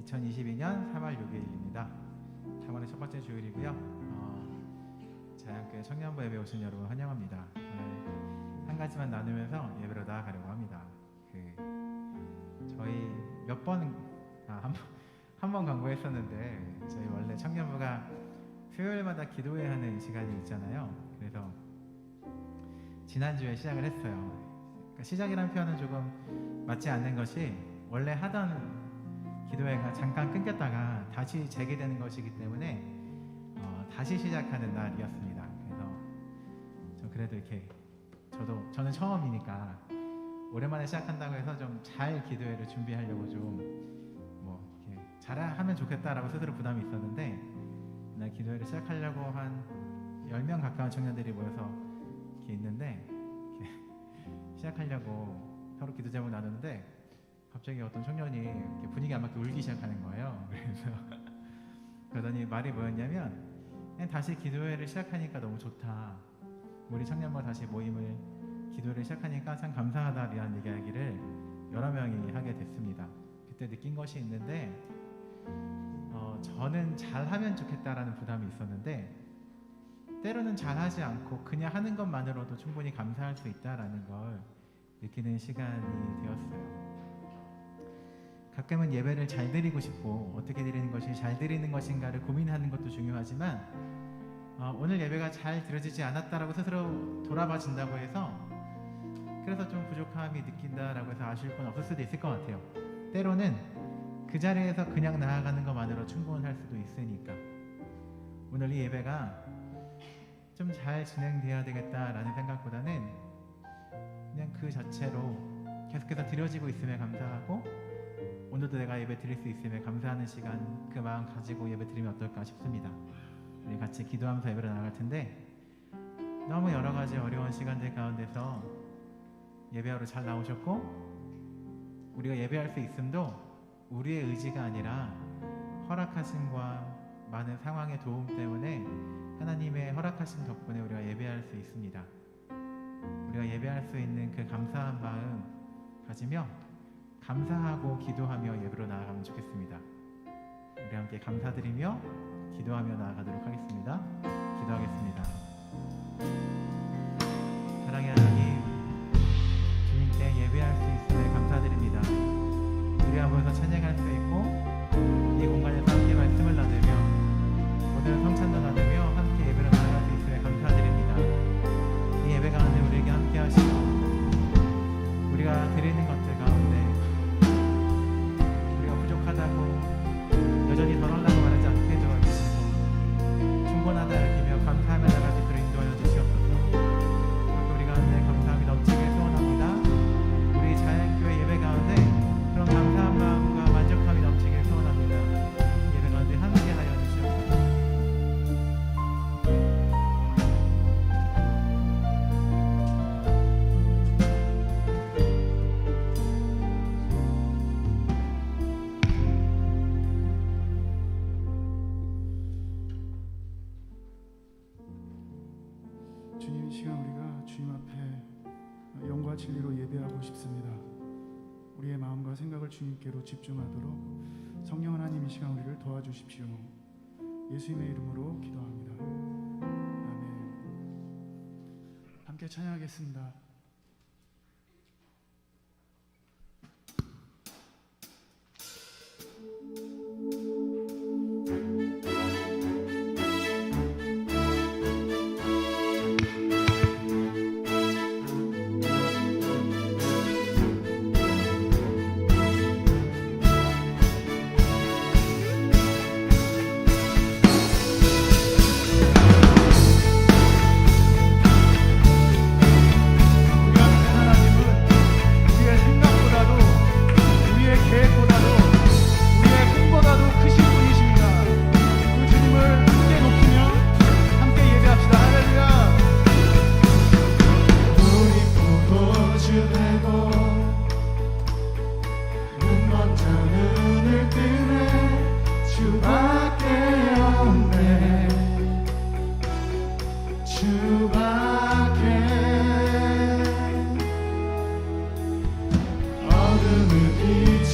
2022년 3월 6일입니다. 3월의 첫 번째 주일이고요. 자연교회 청년부 예배 오신 여러분 환영합니다. 오늘 한 가지만 나누면서 예배로 나아가려고 합니다. 저희 한 번 광고했었는데 저희 원래 청년부가 수요일마다 기도회 하는 시간이 있잖아요. 그래서 지난주에 시작을 했어요. 그러니까 시작이라는 표현은 조금 맞지 않는 것이 원래 하던 기도회가 잠깐 끊겼다가 다시 재개되는 것이기 때문에 다시 시작하는 날이었습니다. 그래서 좀 그래도 이렇게 저는 처음이니까 오랜만에 시작한다고 해서 좀 잘 기도회를 준비하려고 좀 이렇게 잘하면 좋겠다라고 스스로 부담이 있었는데 그날 기도회를 시작하려고 한 10명 가까운 청년들이 모여서 이렇게 있는데 이렇게 시작하려고 서로 기도 제목 나누는데 갑자기 어떤 청년이 이렇게 분위기 안 맞게 울기 시작하는 거예요. 그래서 그러더니 말이 뭐였냐면 그냥 다시 기도회를 시작하니까 너무 좋다. 우리 청년부 다시 모임을 기도회를 시작하니까 참 감사하다라는 이야기를 여러 명이 하게 됐습니다. 그때 느낀 것이 있는데 저는 잘하면 좋겠다라는 부담이 있었는데 때로는 잘하지 않고 그냥 하는 것만으로도 충분히 감사할 수 있다라는 걸 느끼는 시간이 되었어요. 가끔은 예배를 잘 드리고 싶고 어떻게 드리는 것이 잘 드리는 것인가를 고민하는 것도 중요하지만 오늘 예배가 잘 드려지지 않았다라고 스스로 돌아봐준다고 해서 그래서 좀 부족함이 느낀다라고 해서 아쉬울 건 없을 수도 있을 것 같아요. 때로는 그 자리에서 그냥 나아가는 것만으로 충분할 수도 있으니까 오늘 이 예배가 좀 잘 진행되어야 되겠다라는 생각보다는 그냥 그 자체로 계속해서 드려지고 있음에 감사하고 오늘도 내가 예배 드릴 수 있음에 감사하는 시간 그 마음 가지고 예배 드리면 어떨까 싶습니다. 우리 같이 기도하면서 예배를 나갈 텐데 너무 여러 가지 어려운 시간들 가운데서 예배하러 잘 나오셨고 우리가 예배할 수 있음도 우리의 의지가 아니라 허락하심과 많은 상황의 도움 때문에 하나님의 허락하심 덕분에 우리가 예배할 수 있습니다. 우리가 예배할 수 있는 그 감사한 마음 가지며 감사하고 기도하며 예배로 나아가면 좋겠습니다. 우리 함께 감사드리며 기도하며 나아가도록 하겠습니다. 기도하겠습니다. 사랑의 하나님, 주님께 예배할 수 있음에 감사드립니다. 우리 앞에서 찬양할 수 있고 이 공간에서 함께 말씀을 나누며 모든 성찬도 나누며 함께 예배로 나아갈 수 있음에 감사드립니다. 이 예배 가운데 우리에게 함께 하시고 우리가 드리는 것들 가운데 부족하다고 여전히 덜하려고 말하지 않게 도와주시고 충분하다 여기며 감사하며 나갈 수 있도록 인도하여 주시옵소서. 우리 가운데 감사함이 넘치게 소원합니다. 우리 자연교회 예배 가운데 그런 감사한 마음과 만족함이 넘치게 소원합니다. 예배 가운데 함께 하여 주시옵소서. 주님, 이 시간 우리가 주님 앞에 영과 진리로 예배하고 싶습니다. 우리의 마음과 생각을 주님께로 집중하도록 성령 하나님 이 시간 우리를 도와주십시오. 예수님의 이름으로 기도합니다. 아멘. 함께 찬양하겠습니다.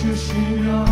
주시며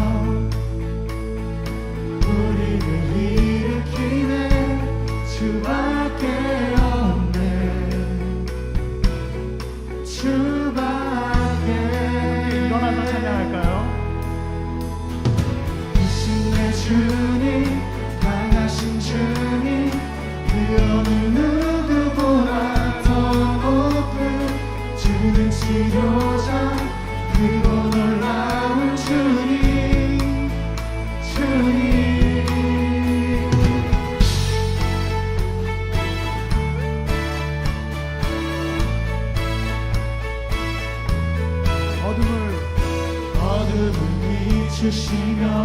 주시며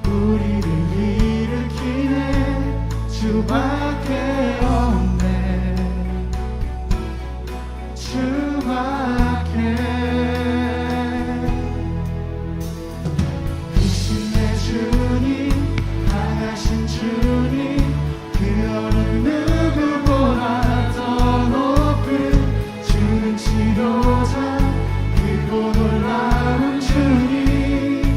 우리를 일으키네 주밖에 없네 주밖에 크신 내 주님 강하신 주님 그 어느 누구보다 더 높은 주는 치료자 크고 놀라운 주님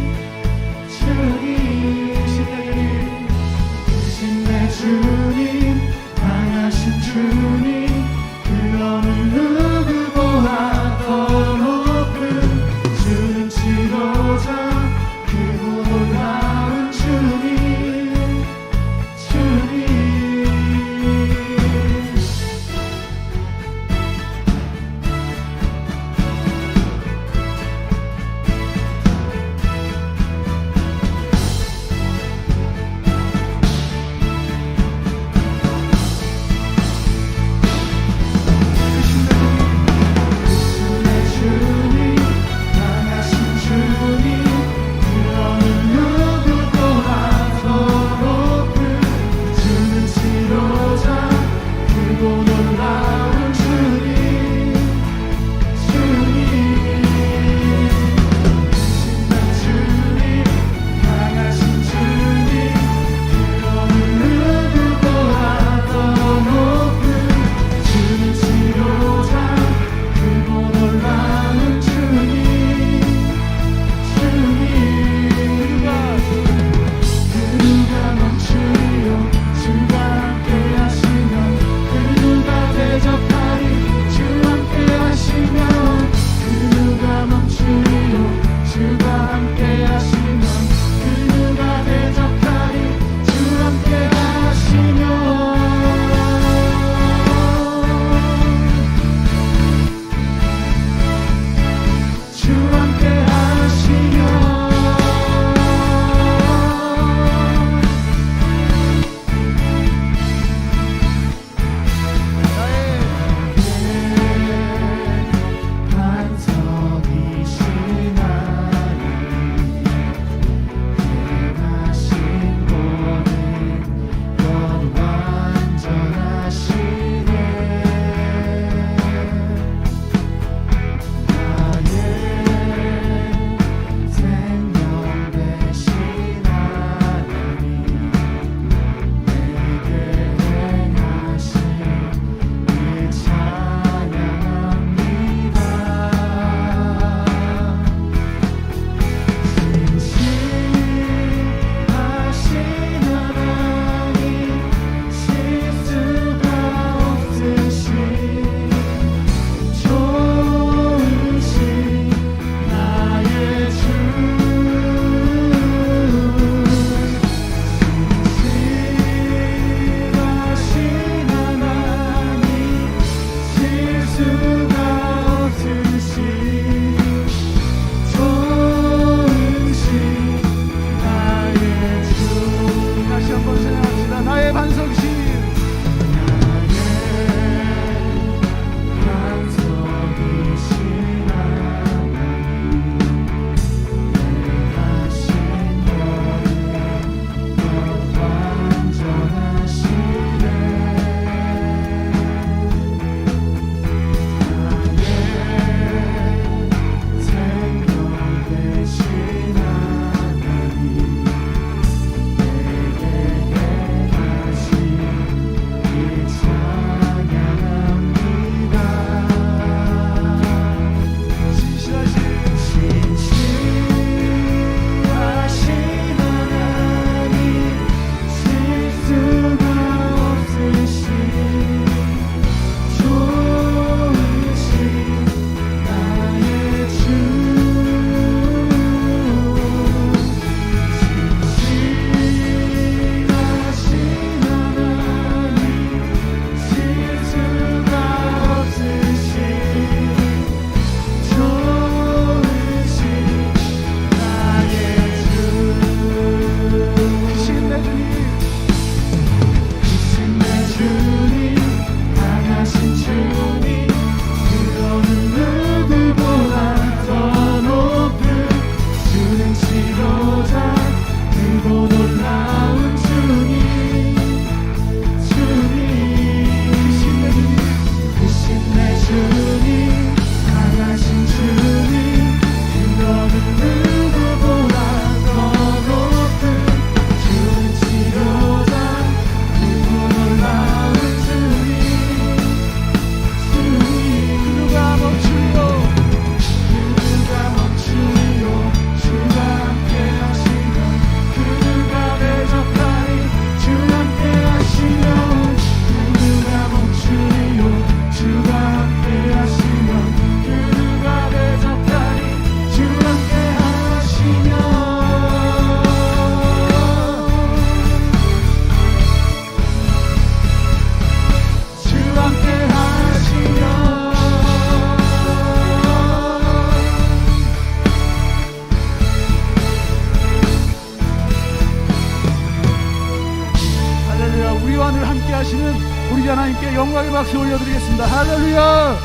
우리 하나님께 영광의 박수 올려드리겠습니다. 할렐루야.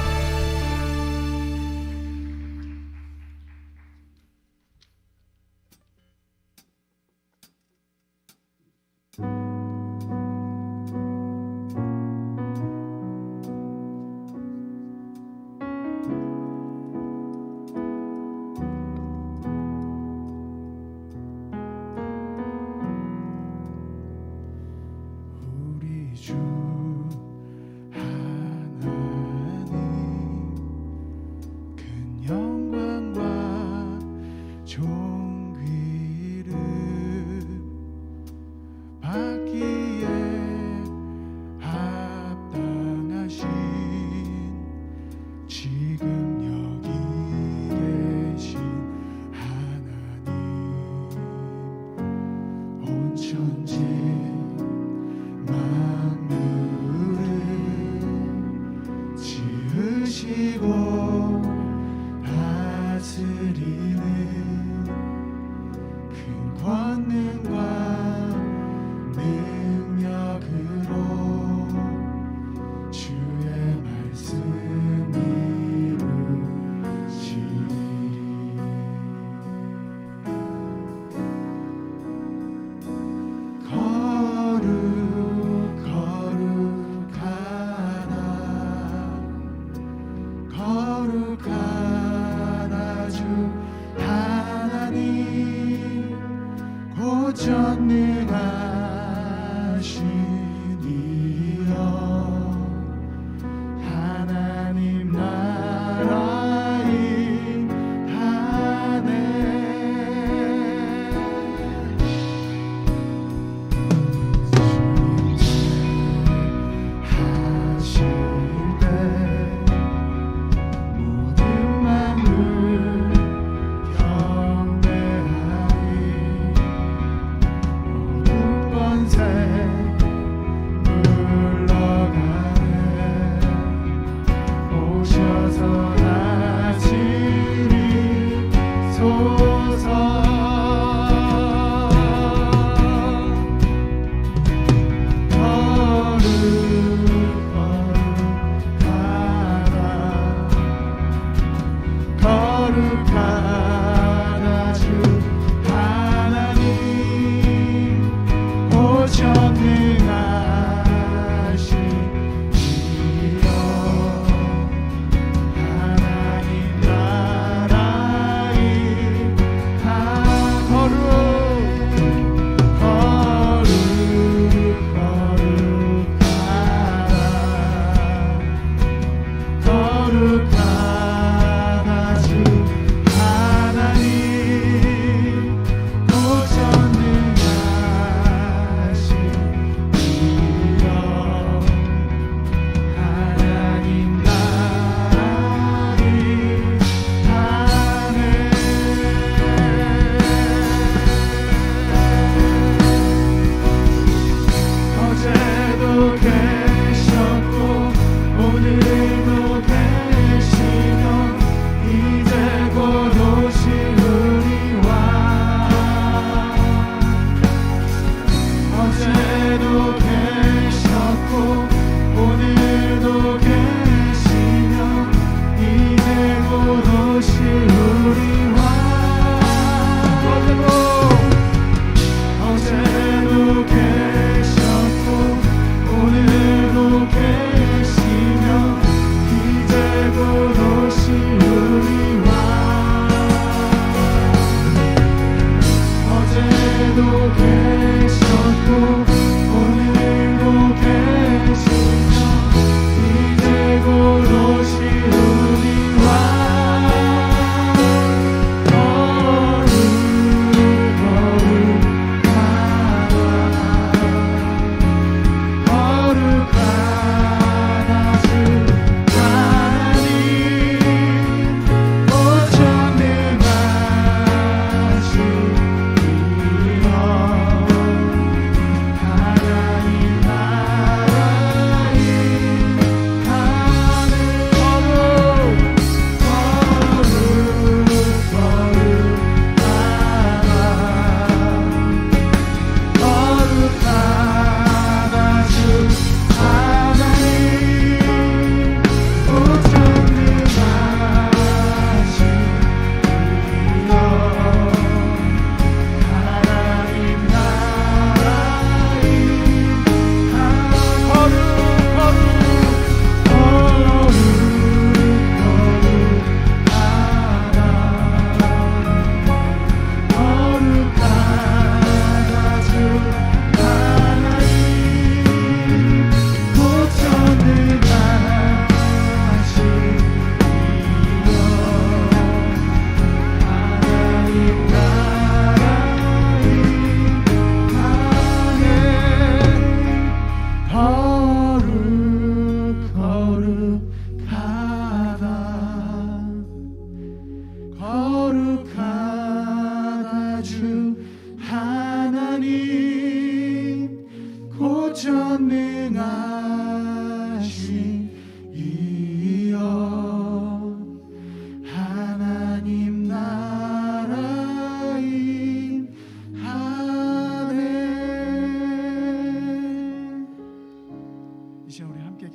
우리 주 하나님 큰 영광과 존귀를 받기에 합당하신 지금 여기 계신 하나님 온 천지 만물을 지으시고 다스리는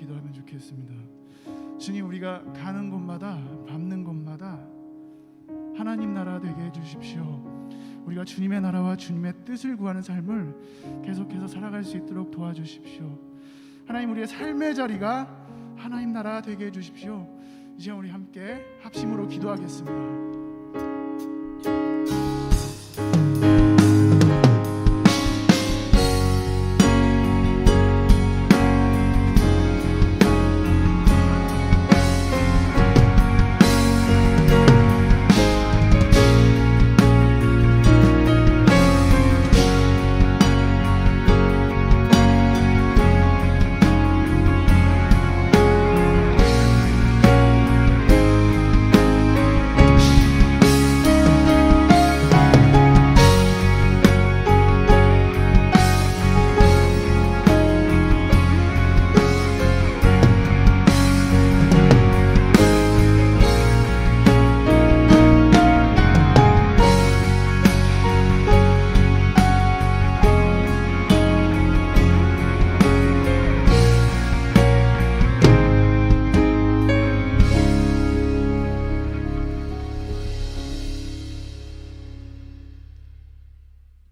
기도하면 좋겠습니다. 주님, 우리가 가는 곳마다 밟는 곳마다 하나님 나라 되게 해주십시오. 우리가 주님의 나라와 주님의 뜻을 구하는 삶을 계속해서 살아갈 수 있도록 도와주십시오. 하나님, 우리의 삶의 자리가 하나님 나라 되게 해주십시오. 이제 우리 함께 합심으로 기도하겠습니다.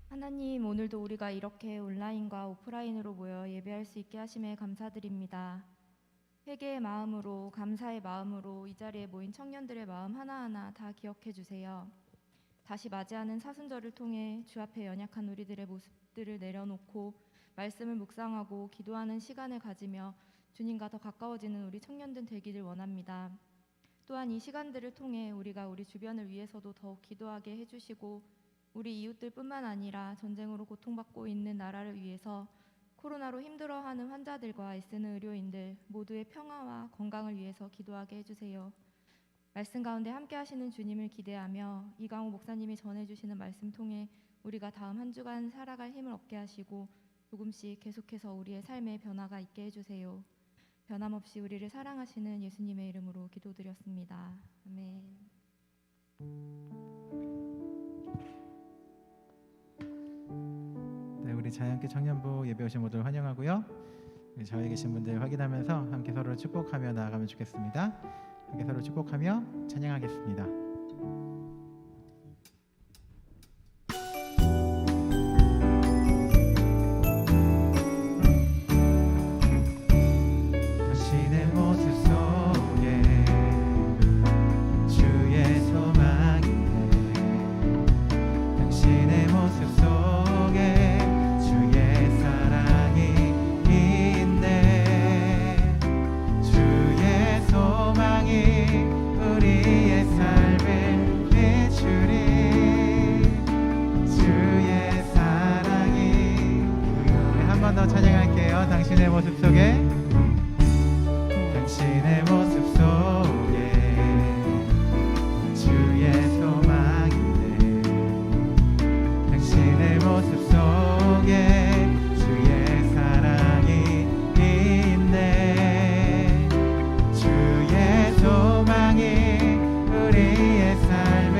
하나님, 오늘도 우리가 이렇게 온라인과 오프라인으로 모여 예배할 수 있게 하심에 감사드립니다. 회개의 마음으로, 감사의 마음으로 이 자리에 모인 청년들의 마음 하나하나 다 기억해 주세요. 다시 맞이하는 사순절을 통해 주 앞에 연약한 우리들의 모습들을 내려놓고 말씀을 묵상하고 기도하는 시간을 가지며 주님과 더 가까워지는 우리 청년들 되기를 원합니다. 또한 이 시간들을 통해 우리가 우리 주변을 위해서도 더욱 기도하게 해주시고 우리 이웃들뿐만 아니라 전쟁으로 고통받고 있는 나라를 위해서 코로나로 힘들어하는 환자들과 애쓰는 의료인들 모두의 평화와 건강을 위해서 기도하게 해주세요. 말씀 가운데 함께 하시는 주님을 기대하며 이강호 목사님이 전해주시는 말씀 통해 우리가 다음 한 주간 살아갈 힘을 얻게 하시고 조금씩 계속해서 우리의 삶에 변화가 있게 해주세요. 변함없이 우리를 사랑하시는 예수님의 이름으로 기도드렸습니다. 아멘. 네, 우리 자연교 청년부 예배 오신 모두 환영하고요. 저희 계신 분들 확인하면서 함께 서로 축복하며 나아가면 좋겠습니다. 함께 서로 축복하며 찬양하겠습니다. 당신의 모습 속에 주의 소망인데 당신의 모습 속에 주의 사랑이 있네 주의 소망이 우리의 삶을 비추리 주의 사랑이 우리 한 번 더 찬양할게요. 당신의 모습 속에 당신의 모습 속에 주의 소망인데 당신의 모습 속에 주의 사랑이 있네 주의 소망이 우리의 삶을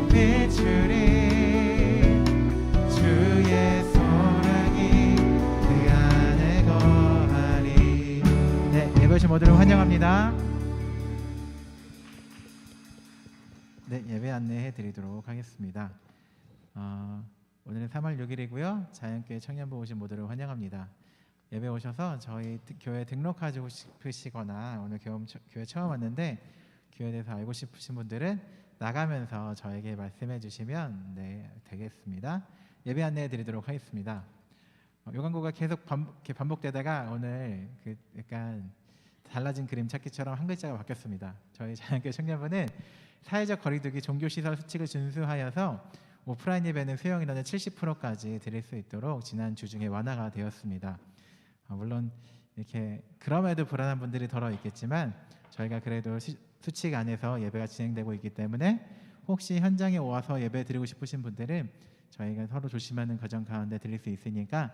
비추리 주의 소망이 그 안에 거하리. 네, 예배 오신 모두를 환영합니다. 네, 예배 안내해 드리도록 하겠습니다. 오늘은 3월 6일이고요. 자연교회 청년부 오신 모두를 환영합니다. 예배 오셔서 저희 교회 등록하고 싶으시거나 오늘 교회 처음 왔는데 교회에 대해서 알고 싶으신 분들은 나가면서 저에게 말씀해 주시면 되겠습니다. 예배 안내해 드리도록 하겠습니다. 요 광고가 계속 반복되다가 오늘 약간 달라진 그림 찾기처럼 한 글자가 바뀌었습니다. 저희 자연교회 청년부는 사회적 거리두기 종교시설 수칙을 준수하여서 오프라인 예배는 수용 인원의 70%까지 드릴 수 있도록 지난 주 중에 완화가 되었습니다. 물론 이렇게 그럼에도 불안한 분들이 덜어 있겠지만 저희가 그래도 수칙 안에서 예배가 진행되고 있기 때문에 혹시 현장에 와서 예배 드리고 싶으신 분들은 저희가 서로 조심하는 과정 가운데 드릴 수 있으니까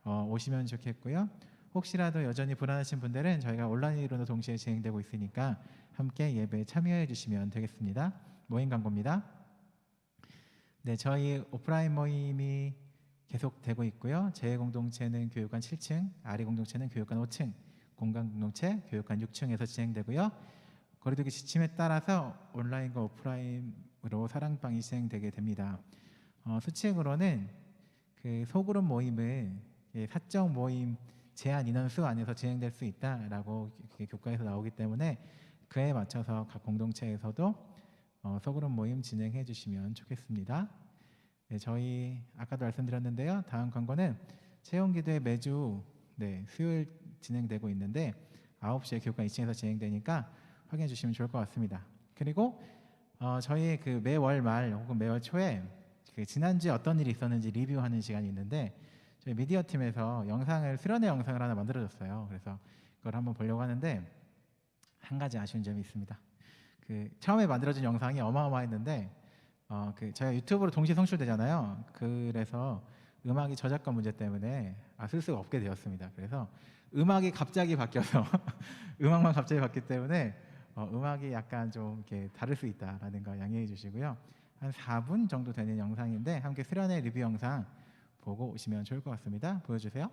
오시면 좋겠고요. 혹시라도 여전히 불안하신 분들은 저희가 온라인으로도 동시에 진행되고 있으니까 함께 예배에 참여해 주시면 되겠습니다. 모임 광고입니다. 네, 저희 오프라인 모임이 계속되고 있고요. 제 공동체는 교육관 7층, 아리 공동체는 교육관 5층, 공간 공동체 교육관 6층에서 진행되고요. 거리두기 지침에 따라서 온라인과 오프라인으로 사랑방이 진행되게 됩니다. 수칙으로는 그 소그룹 모임은 사적 모임 제한 인원수 안에서 진행될 수 있다라고 교과에서 나오기 때문에 그에 맞춰서 각 공동체에서도 소그룹 모임 진행해 주시면 좋겠습니다. 네, 저희 아까도 말씀드렸는데요. 다음 광고는 채용기도회 매주 수요일 진행되고 있는데 9시에 교육관 2층에서 진행되니까 확인해 주시면 좋을 것 같습니다. 그리고 저희 그 매월 말 혹은 매월 초에 그 지난주에 어떤 일이 있었는지 리뷰하는 시간이 있는데 저희 미디어 팀에서 수련회 영상을 하나 만들어줬어요. 그래서 그걸 한번 보려고 하는데 한 가지 아쉬운 점이 있습니다. 그 처음에 만들어진 영상이 어마어마했는데 저희가 유튜브로 동시 송출되잖아요. 그래서 음악이 저작권 문제 때문에 쓸 수가 없게 되었습니다. 그래서 음악이 갑자기 바뀌어서 음악만 갑자기 바뀌기 때문에 음악이 약간 좀 이렇게 다를 수 있다라는 거 양해해 주시고요. 한 4분 정도 되는 영상인데 함께 수련회 리뷰 영상 보고 오시면 좋을 것 같습니다. 보여주세요.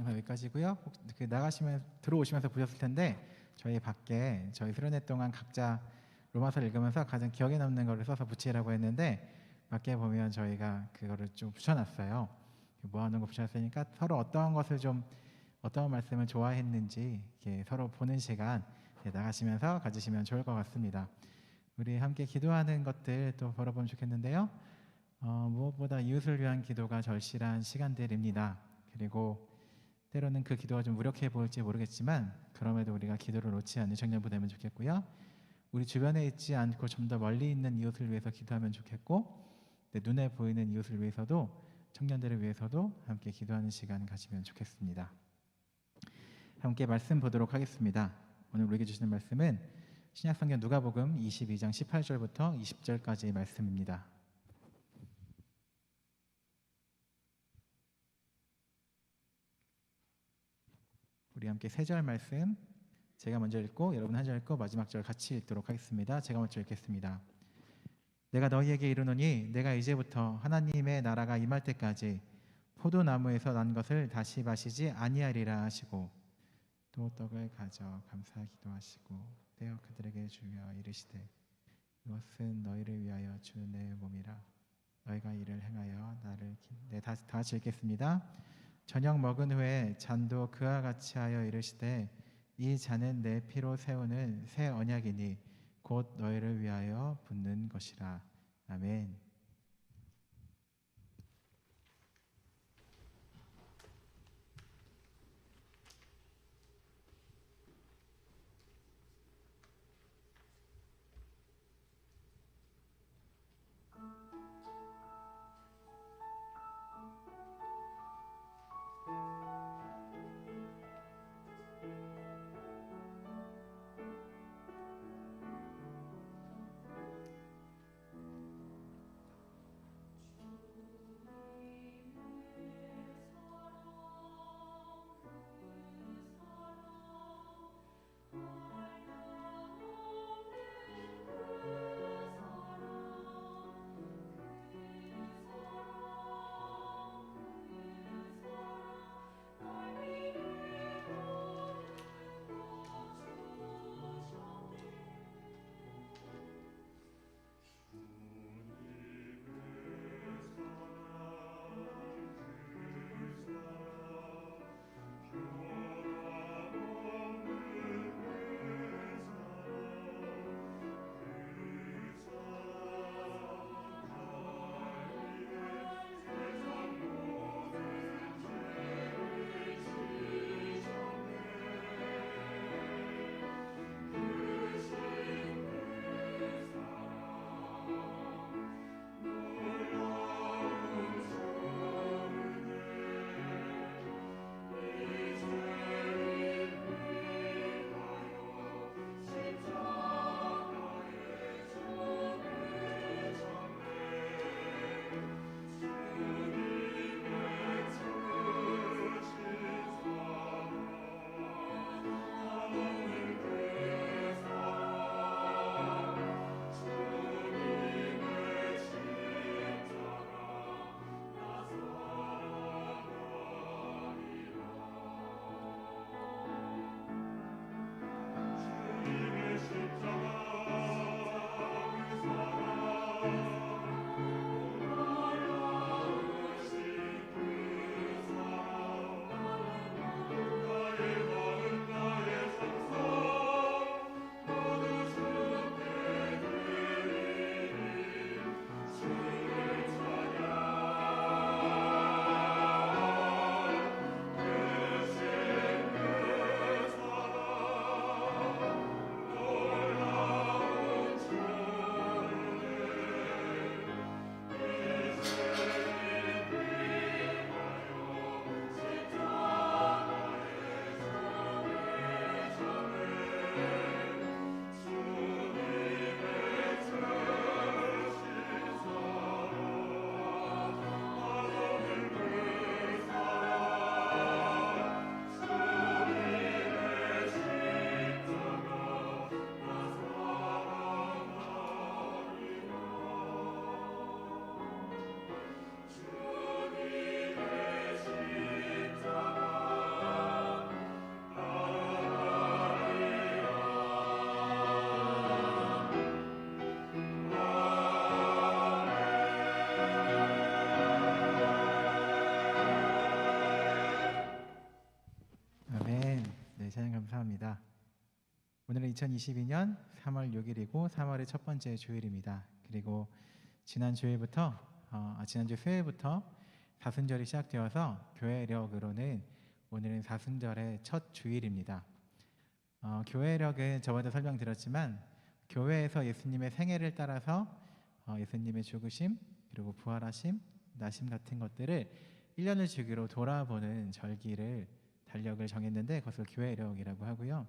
영상 여기까지고요. 나가시면 들어오시면서 보셨을 텐데 저희 밖에 저희 수련회 동안 각자 로마서를 읽으면서 가장 기억에 남는 거를 써서 붙이라고 했는데 밖에 보면 저희가 그거를 좀 붙여놨어요. 모아놓은 거 붙여놨으니까 서로 어떤 것을 좀 어떤 말씀을 좋아했는지 이렇게 서로 보는 시간 나가시면서 가지시면 좋을 것 같습니다. 우리 함께 기도하는 것들 또 벌어보면 좋겠는데요. 무엇보다 이웃을 위한 기도가 절실한 시간들입니다. 그리고 때로는 그 기도가 좀 무력해 보일지 모르겠지만 그럼에도 우리가 기도를 놓지 않는 청년부 되면 좋겠고요. 우리 주변에 있지 않고 좀 더 멀리 있는 이웃을 위해서 기도하면 좋겠고 눈에 보이는 이웃을 위해서도 청년들을 위해서도 함께 기도하는 시간 가지면 좋겠습니다. 함께 말씀 보도록 하겠습니다. 오늘 우리에게 주시는 말씀은 신약성경 누가복음 22장 18절부터 20절까지의 말씀입니다. 우리 함께 세 절 말씀 제가 먼저 읽고 여러분 한 절 읽고 마지막 절 같이 읽도록 하겠습니다. 제가 먼저 읽겠습니다. 내가 너희에게 이르노니 내가 이제부터 하나님의 나라가 임할 때까지 포도나무에서 난 것을 다시 마시지 아니하리라 하시고 또 떡을 가져 감사 기도하시고 떼어 그들에게 주며 이르시되 이것은 너희를 위하여 주는 내 몸이라 너희가 이를 행하여 나를 다 같이 읽겠습니다. 저녁 먹은 후에 잔도 그와 같이 하여 이르시되 이 잔은 내 피로 세우는 새 언약이니 곧 너희를 위하여 붓는 것이라. 아멘. 네, 찬양 감사합니다. 오늘은 2022년 3월 6일이고 3월의 첫 번째 주일입니다. 그리고 지난주 수요일부터 사순절이 시작되어서 교회력으로는 오늘은 사순절의 첫 주일입니다. 교회력은 저번에 설명드렸지만 교회에서 예수님의 생애를 따라서 예수님의 죽으심 그리고 부활하심, 나심 같은 것들을 1년을 주기로 돌아보는 달력을 정했는데 그것을 교회력이라고 하고요.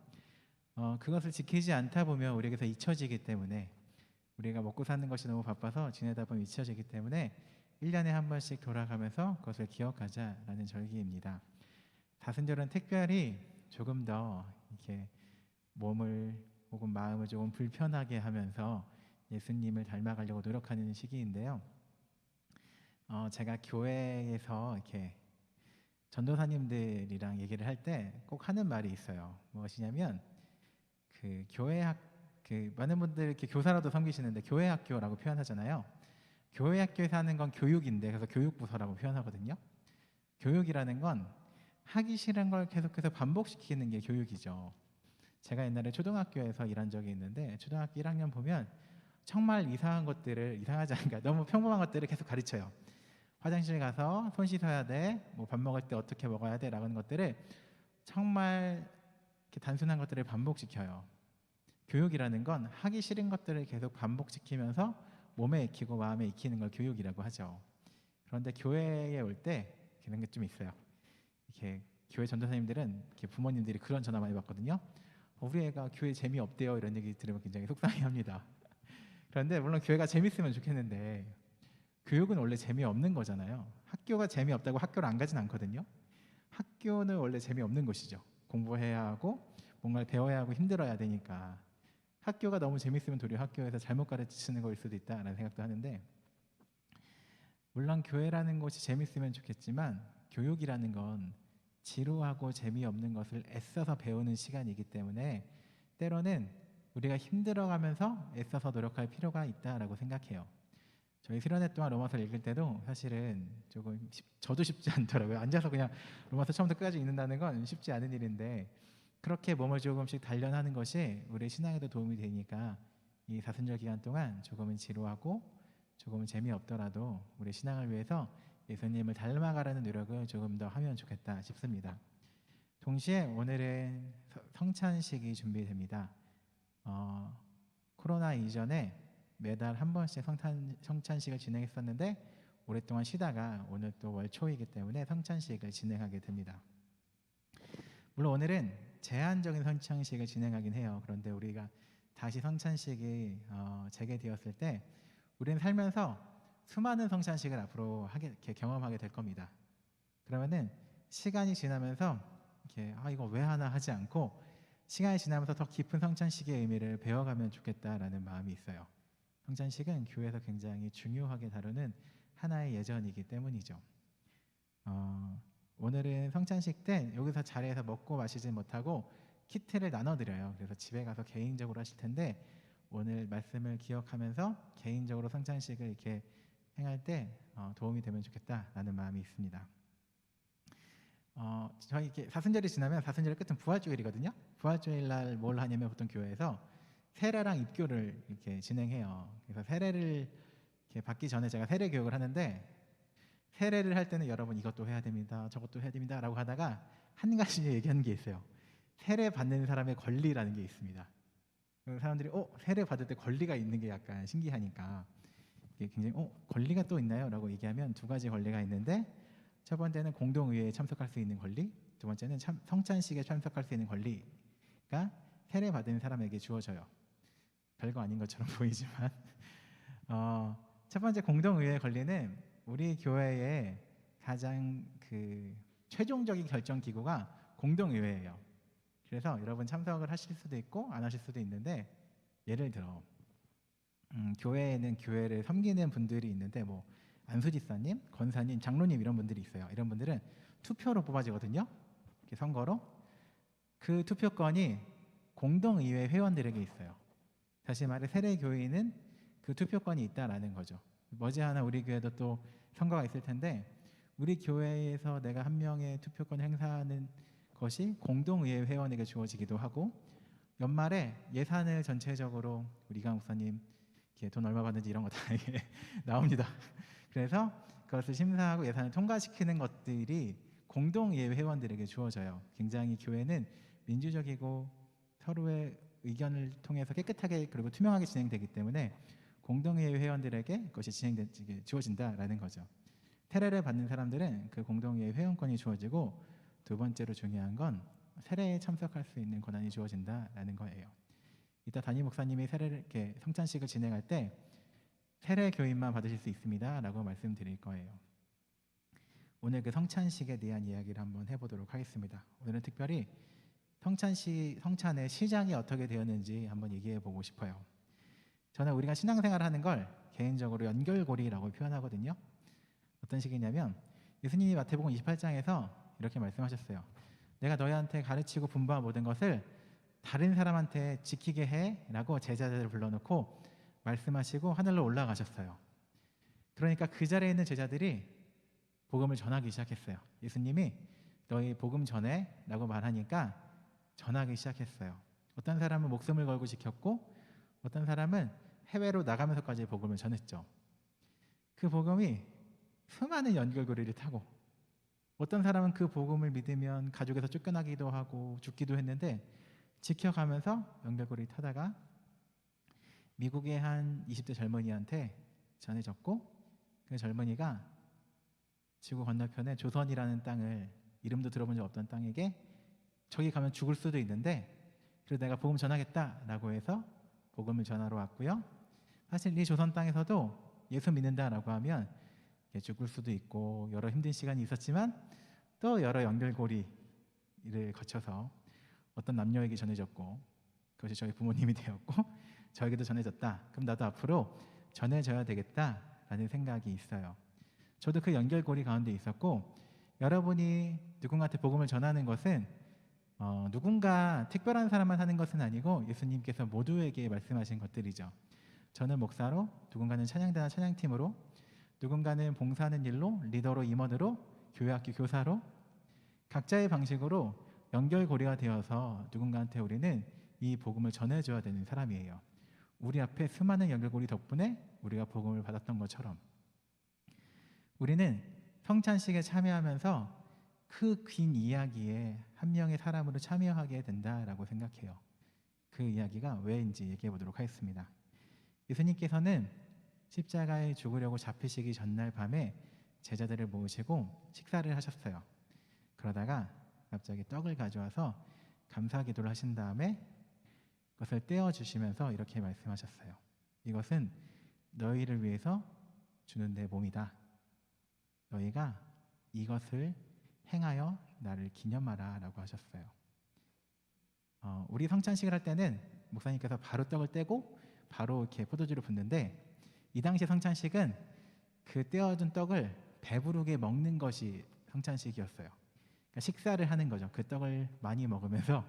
그것을 지키지 않다 보면 우리에게서 잊혀지기 때문에 우리가 먹고 사는 것이 너무 바빠서 지내다 보면 잊혀지기 때문에 1년에 한 번씩 돌아가면서 그것을 기억하자라는 절기입니다. 사순절은 특별히 조금 더 이렇게 몸을 혹은 마음을 조금 불편하게 하면서 예수님을 닮아가려고 노력하는 시기인데요. 제가 교회에서 이렇게 전도사님들이랑 얘기를 할 때 꼭 하는 말이 있어요. 무엇이냐면 많은 분들 이렇게 교사로도 섬기시는데 교회 학교라고 표현하잖아요. 교회 학교에서 하는 건 교육인데 그래서 교육부서라고 표현하거든요. 교육이라는 건 하기 싫은 걸 계속해서 반복시키는 게 교육이죠. 제가 옛날에 초등학교에서 일한 적이 있는데 초등학교 1학년 보면 정말 이상하지 않으니까 너무 평범한 것들을 계속 가르쳐요. 화장실 가서 손 씻어야 돼, 뭐 밥 먹을 때 어떻게 먹어야 돼 라는 것들을 정말 이렇게 단순한 것들을 반복시켜요. 교육이라는 건 하기 싫은 것들을 계속 반복시키면서 몸에 익히고 마음에 익히는 걸 교육이라고 하죠. 그런데 교회에 올 때 그런 게 좀 있어요. 이렇게 교회 전도사님들은 이렇게 부모님들이 그런 전화 많이 받거든요. 우리 애가 교회 재미없대요 이런 얘기 들으면 굉장히 속상해합니다. 그런데 물론 교회가 재밌으면 좋겠는데 교육은 원래 재미없는 거잖아요. 학교가 재미없다고 학교를 안 가진 않거든요. 학교는 원래 재미없는 곳이죠. 공부해야 하고 뭔가를 배워야 하고 힘들어야 되니까 학교가 너무 재밌으면 도리어 학교에서 잘못 가르치는 거일 수도 있다라는 생각도 하는데 물론 교회라는 곳이 재밌으면 좋겠지만 교육이라는 건 지루하고 재미없는 것을 애써서 배우는 시간이기 때문에 때로는 우리가 힘들어가면서 애써서 노력할 필요가 있다라고 생각해요. 저희 수련회 동안 로마서를 읽을 때도 사실은 저도 쉽지 않더라고요. 앉아서 그냥 로마서 처음부터 끝까지 읽는다는 건 쉽지 않은 일인데 그렇게 몸을 조금씩 단련하는 것이 우리 신앙에도 도움이 되니까 이 사순절 기간 동안 조금은 지루하고 조금은 재미없더라도 우리 신앙을 위해서 예수님을 닮아가라는 노력을 조금 더 하면 좋겠다 싶습니다. 동시에 오늘은 성찬식이 준비됩니다. 코로나 이전에 매달 한 번씩 성찬식을 진행했었는데 오랫동안 쉬다가 오늘 또 월초이기 때문에 성찬식을 진행하게 됩니다. 물론 오늘은 제한적인 성찬식을 진행하긴 해요. 그런데 우리가 다시 성찬식이 재개되었을 때 우리는 살면서 수많은 성찬식을 앞으로 이렇게 경험하게 될 겁니다. 그러면은 시간이 지나면서 이렇게 이거 왜 하나 하지 않고 시간이 지나면서 더 깊은 성찬식의 의미를 배워가면 좋겠다라는 마음이 있어요. 성찬식은 교회에서 굉장히 중요하게 다루는 하나의 예전이기 때문이죠. 오늘은 성찬식 때 여기서 자리에서 먹고 마시지 못하고 키트를 나눠드려요. 그래서 집에 가서 개인적으로 하실 텐데 오늘 말씀을 기억하면서 개인적으로 성찬식을 이렇게 행할 때 도움이 되면 좋겠다라는 마음이 있습니다. 저희 이렇게 사순절이 지나면 사순절 끝은 부활주일이거든요. 부활주일 날 뭘 하냐면 보통 교회에서 세례랑 입교를 이렇게 진행해요. 그래서 세례를 이렇게 받기 전에 제가 세례 교육을 하는데 세례를 할 때는 여러분 이것도 해야 됩니다, 저것도 해야 됩니다라고 하다가 한 가지 얘기하는 게 있어요. 세례 받는 사람의 권리라는 게 있습니다. 사람들이 세례 받을 때 권리가 있는 게 약간 신기하니까 이게 굉장히 권리가 또 있나요? 라고 얘기하면 두 가지 권리가 있는데 첫 번째는 공동의회에 참석할 수 있는 권리, 두 번째는 성찬식에 참석할 수 있는 권리가 세례 받은 사람에게 주어져요. 별거 아닌 것처럼 보이지만 첫 번째 공동의회 권리는 우리 교회의 가장 최종적인 결정 기구가 공동의회예요. 그래서 여러분 참석을 하실 수도 있고 안 하실 수도 있는데 예를 들어 교회에는 교회를 섬기는 분들이 있는데 뭐 안수집사님, 권사님, 장로님 이런 분들이 있어요. 이런 분들은 투표로 뽑아지거든요. 이렇게 선거로 그 투표권이 공동의회 회원들에게 있어요. 다시 말해 세례교인은 그 투표권이 있다라는 거죠. 머지않아 우리 교회도 또 선거가 있을 텐데 우리 교회에서 내가 한 명의 투표권을 행사하는 그것이 공동의회 회원에게 주어지기도 하고, 연말에 예산을 전체적으로 우리 이강 목사님 이렇게 돈 얼마 받는지 이런 거 다 나옵니다. 그래서 그것을 심사하고 예산을 통과시키는 것들이 공동의회 회원들에게 주어져요. 굉장히 교회는 민주적이고 서로의 의견을 통해서 깨끗하게 그리고 투명하게 진행되기 때문에 공동의회 회원들에게 그것이 주어진다라는 거죠. 세례를 받는 사람들은 그 공동의회 회원권이 주어지고, 두 번째로 중요한 건 세례에 참석할 수 있는 권한이 주어진다라는 거예요. 이따 담임 목사님이 세례를 이렇게 성찬식을 진행할 때 세례 교인만 받으실 수 있습니다라고 말씀드릴 거예요. 오늘 그 성찬식에 대한 이야기를 한번 해보도록 하겠습니다. 오늘은 특별히 성찬의 시작이 어떻게 되었는지 한번 얘기해 보고 싶어요. 저는 우리가 신앙생활을 하는 걸 개인적으로 연결고리라고 표현하거든요. 어떤 식이냐면 예수님이 마태복음 28장에서 이렇게 말씀하셨어요. 내가 너희한테 가르치고 분부한 모든 것을 다른 사람한테 지키게 해라고 제자들을 불러놓고 말씀하시고 하늘로 올라가셨어요. 그러니까 그 자리에 있는 제자들이 복음을 전하기 시작했어요. 예수님이 너희 복음 전해라고 말하니까 전하기 시작했어요. 어떤 사람은 목숨을 걸고 지켰고, 어떤 사람은 해외로 나가면서까지 복음을 전했죠. 그 복음이 수많은 연결고리를 타고, 어떤 사람은 그 복음을 믿으면 가족에서 쫓겨나기도 하고 죽기도 했는데 지켜가면서 연결고리 타다가 미국의 한 20대 젊은이한테 전해졌고, 그 젊은이가 지구 건너편에 조선이라는 땅을, 이름도 들어본 적 없던 땅에게 저기 가면 죽을 수도 있는데 그래도 내가 복음 전하겠다라고 해서 복음을 전하러 왔고요. 사실 이 조선 땅에서도 예수 믿는다라고 하면 죽을 수도 있고 여러 힘든 시간이 있었지만 또 여러 연결고리를 거쳐서 어떤 남녀에게 전해졌고, 그것이 저희 부모님이 되었고 저에게도 전해졌다. 그럼 나도 앞으로 전해져야 되겠다라는 생각이 있어요. 저도 그 연결고리 가운데 있었고, 여러분이 누군가한테 복음을 전하는 것은 누군가 특별한 사람만 하는 것은 아니고 예수님께서 모두에게 말씀하신 것들이죠. 저는 목사로, 누군가는 찬양대나 찬양팀으로, 누군가는 봉사하는 일로, 리더로, 임원으로, 교회학교 교사로, 각자의 방식으로 연결고리가 되어서 누군가한테 우리는 이 복음을 전해줘야 되는 사람이에요. 우리 앞에 수많은 연결고리 덕분에 우리가 복음을 받았던 것처럼 우리는 성찬식에 참여하면서 그 긴 이야기에 한 명의 사람으로 참여하게 된다라고 생각해요. 그 이야기가 왜인지 얘기해 보도록 하겠습니다. 예수님께서는 십자가에 죽으려고 잡히시기 전날 밤에 제자들을 모으시고 식사를 하셨어요. 그러다가 갑자기 떡을 가져와서 감사 기도를 하신 다음에 그것을 떼어주시면서 이렇게 말씀하셨어요. 이것은 너희를 위해서 주는 내 몸이다. 너희가 이것을 행하여 나를 기념하라 라고 하셨어요. 우리 성찬식을 할 때는 목사님께서 바로 떡을 떼고 바로 이렇게 포도주를 붓는데, 이 당시 성찬식은 그 떼어준 떡을 배부르게 먹는 것이 성찬식이었어요. 그러니까 식사를 하는 거죠. 그 떡을 많이 먹으면서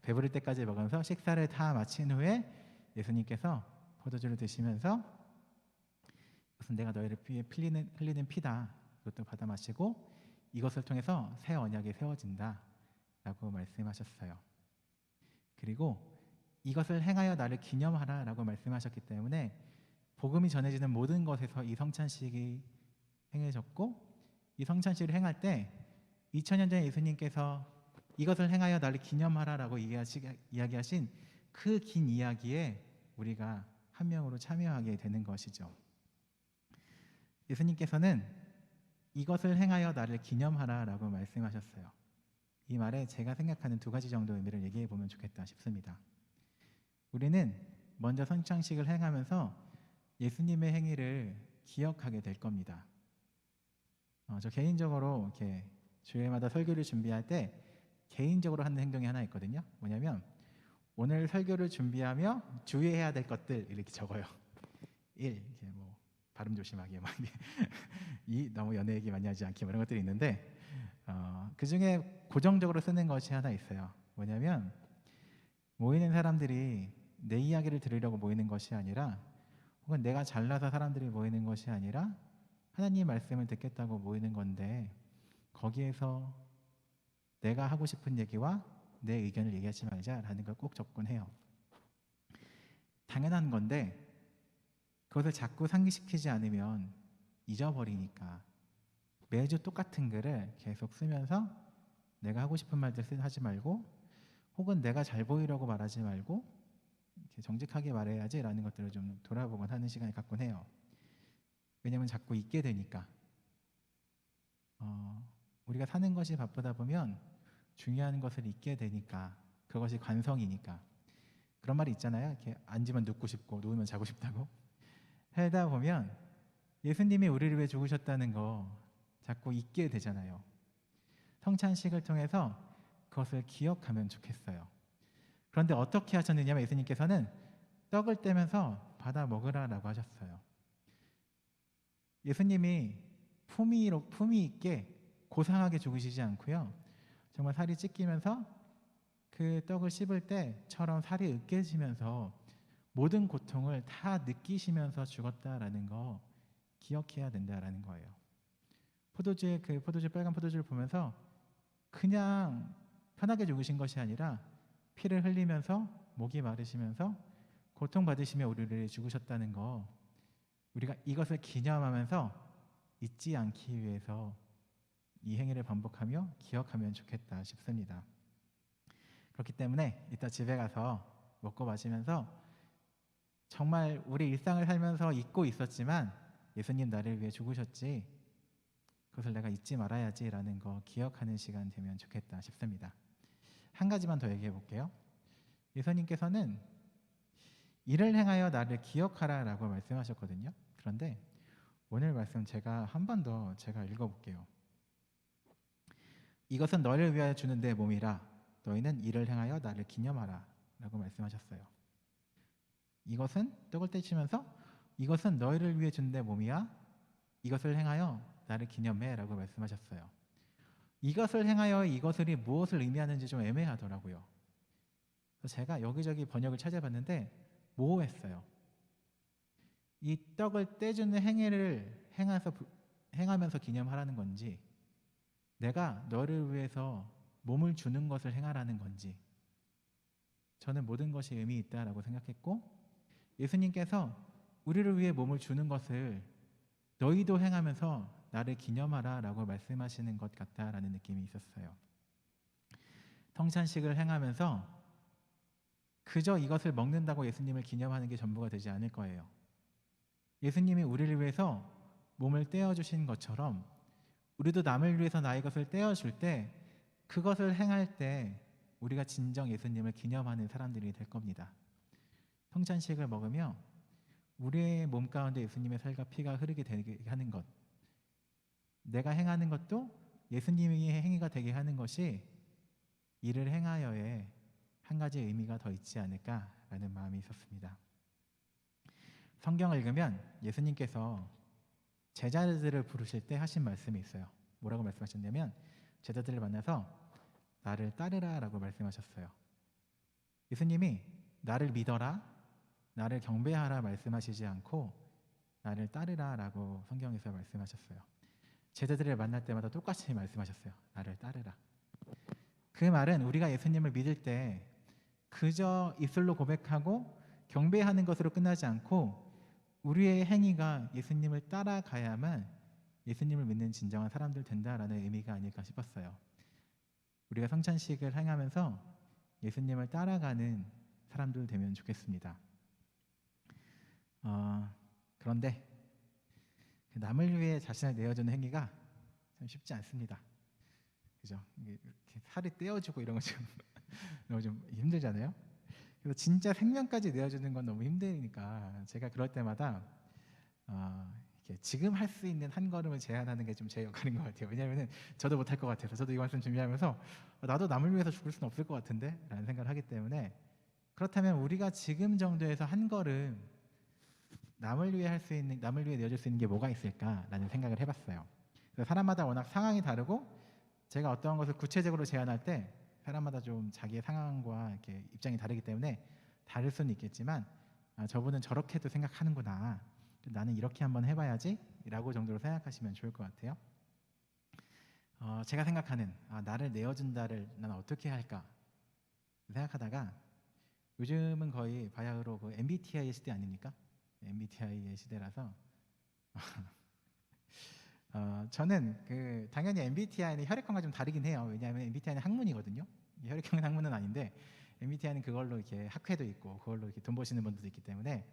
배부를 때까지 먹으면서 식사를 다 마친 후에 예수님께서 포도주를 드시면서 이것은 내가 너희를 위해 흘리는 피다. 이것도 받아 마시고 이것을 통해서 새 언약이 세워진다 라고 말씀하셨어요. 그리고 이것을 행하여 나를 기념하라 라고 말씀하셨기 때문에 복음이 전해지는 모든 것에서 이 성찬식이 행해졌고, 이 성찬식을 행할 때 2000년 전에 예수님께서 이것을 행하여 나를 기념하라 라고 이야기하신 그 긴 이야기에 우리가 한 명으로 참여하게 되는 것이죠. 예수님께서는 이것을 행하여 나를 기념하라 라고 말씀하셨어요. 이 말에 제가 생각하는 두 가지 정도의 의미를 얘기해 보면 좋겠다 싶습니다. 우리는 먼저 성찬식을 행하면서 예수님의 행위를 기억하게 될 겁니다. 저 개인적으로 이렇게 주일마다 설교를 준비할 때 개인적으로 하는 행동이 하나 있거든요. 뭐냐면 오늘 설교를 준비하며 주의해야 될 것들 이렇게 적어요. 1. 이렇게 뭐 발음 조심하기, 막 2. 너무 연애 얘기 많이 하지 않기, 이런 것들이 있는데 그 중에 고정적으로 쓰는 것이 하나 있어요. 뭐냐면 모이는 사람들이 내 이야기를 들으려고 모이는 것이 아니라, 혹은 내가 잘나서 사람들이 모이는 것이 아니라 하나님 말씀을 듣겠다고 모이는 건데, 거기에서 내가 하고 싶은 얘기와 내 의견을 얘기하지 말자라는 걸 꼭 접근해요. 당연한 건데 그것을 자꾸 상기시키지 않으면 잊어버리니까 매주 똑같은 글을 계속 쓰면서 내가 하고 싶은 말들 하지 말고 혹은 내가 잘 보이려고 말하지 말고 이렇게 정직하게 말해야지라는 것들을 좀 돌아보곤 하는 시간을 갖곤 해요. 왜냐하면 자꾸 잊게 되니까. 우리가 사는 것이 바쁘다 보면 중요한 것을 잊게 되니까 그것이 관성이니까. 그런 말이 있잖아요. 이렇게 앉으면 눕고 싶고 누우면 자고 싶다고. 살다 보면 예수님이 우리를 위해 죽으셨다는 거 자꾸 잊게 되잖아요. 성찬식을 통해서 그것을 기억하면 좋겠어요. 그런데 어떻게 하셨느냐면 예수님께서는 떡을 떼면서 받아 먹으라라고 하셨어요. 예수님이 품위 있게 고상하게 죽으시지 않고요. 정말 살이 찢기면서 그 떡을 씹을 때처럼 살이 으깨지면서 모든 고통을 다 느끼시면서 죽었다라는 거 기억해야 된다라는 거예요. 빨간 포도주를 보면서 그냥 편하게 죽으신 것이 아니라 피를 흘리면서 목이 마르시면서 고통받으시며 우리를 죽으셨다는 거 우리가 이것을 기념하면서 잊지 않기 위해서 이 행위를 반복하며 기억하면 좋겠다 싶습니다. 그렇기 때문에 이따 집에 가서 먹고 마시면서 정말 우리 일상을 살면서 잊고 있었지만 예수님 나를 위해 죽으셨지 그것을 내가 잊지 말아야지라는 거 기억하는 시간 되면 좋겠다 싶습니다. 한 가지만 더 얘기해 볼게요. 예수님께서는 이를 행하여 나를 기억하라라고 말씀하셨거든요. 그런데 오늘 말씀 제가 한 번 더 제가 읽어볼게요. 이것은 너를 위하여 주는 내 몸이라 너희는 이를 행하여 나를 기념하라 라고 말씀하셨어요. 이것은 떡을 떼시면서 이것은 너희를 위해 준 내 몸이야 이것을 행하여 나를 기념해 라고 말씀하셨어요. 이것을 행하여 이것이 무엇을 의미하는지 좀 애매하더라고요. 그래서 제가 여기저기 번역을 찾아봤는데 모호했어요. 이 떡을 떼주는 행위를 행하면서 기념하라는 건지 내가 너를 위해서 몸을 주는 것을 행하라는 건지 저는 모든 것이 의미 있다라고 생각했고 예수님께서 우리를 위해 몸을 주는 것을 너희도 행하면서 나를 기념하라 라고 말씀하시는 것 같다라는 느낌이 있었어요. 성찬식을 행하면서 그저 이것을 먹는다고 예수님을 기념하는 게 전부가 되지 않을 거예요. 예수님이 우리를 위해서 몸을 떼어주신 것처럼 우리도 남을 위해서 나의 것을 떼어줄 때 그것을 행할 때 우리가 진정 예수님을 기념하는 사람들이 될 겁니다. 성찬식을 먹으며 우리의 몸 가운데 예수님의 살과 피가 흐르게 되게 하는 것 내가 행하는 것도 예수님의 행위가 되게 하는 것이 이를 행하여의 한 가지 의미가 더 있지 않을까라는 마음이 있었습니다. 성경을 읽으면 예수님께서 제자들을 부르실 때 하신 말씀이 있어요. 뭐라고 말씀하셨냐면 제자들을 만나서 나를 따르라 라고 말씀하셨어요. 예수님이 나를 믿어라 나를 경배하라 말씀하시지 않고 나를 따르라 라고 성경에서 말씀하셨어요. 제자들을 만날 때마다 똑같이 말씀하셨어요. 나를 따르라. 그 말은 우리가 예수님을 믿을 때 그저 입술로 고백하고 경배하는 것으로 끝나지 않고 우리의 행위가 예수님을 따라가야만 예수님을 믿는 진정한 사람들 된다라는 의미가 아닐까 싶었어요. 우리가 성찬식을 행하면서 예수님을 따라가는 사람들 되면 좋겠습니다. 그런데 남을 위해 자신을 내어주는 행위가 참 쉽지 않습니다. 그죠? 이렇게 살이 떼어주고 이런 거 좀 힘들잖아요. 그래서 진짜 생명까지 내어주는 건 너무 힘드니까 제가 그럴 때마다 이렇게 지금 할 수 있는 한 걸음을 제한하는 게 좀 제 역할인 것 같아요. 왜냐하면 저도 못할 것 같아서 저도 이 말씀 준비하면서 나도 남을 위해서 죽을 수는 없을 것 같은데 라는 생각을 하기 때문에 그렇다면 우리가 지금 정도에서 한 걸음 남을 위해 내어줄 수 있는 게 뭐가 있을까라는 생각을 해봤어요. 그래서 사람마다 워낙 상황이 다르고 제가 어떠한 것을 구체적으로 제안할 때 사람마다 좀 자기의 상황과 이렇게 입장이 다르기 때문에 다를 수는 있겠지만 저분은 저렇게도 생각하는구나. 나는 이렇게 한번 해봐야지 라고 정도로 생각하시면 좋을 것 같아요. 제가 생각하는 나를 내어준다를 나는 어떻게 할까 생각하다가 요즘은 거의 바야흐로 그 MBTI의 시대 아닙니까? MBTI의 시대라서 저는 그 당연히 MBTI는 혈액형과 좀 다르긴 해요. 왜냐하면 MBTI는 학문이거든요. 혈액형은 학문은 아닌데 MBTI는 그걸로 이렇게 학회도 있고 그걸로 이렇게 돈 버시는 분들도 있기 때문에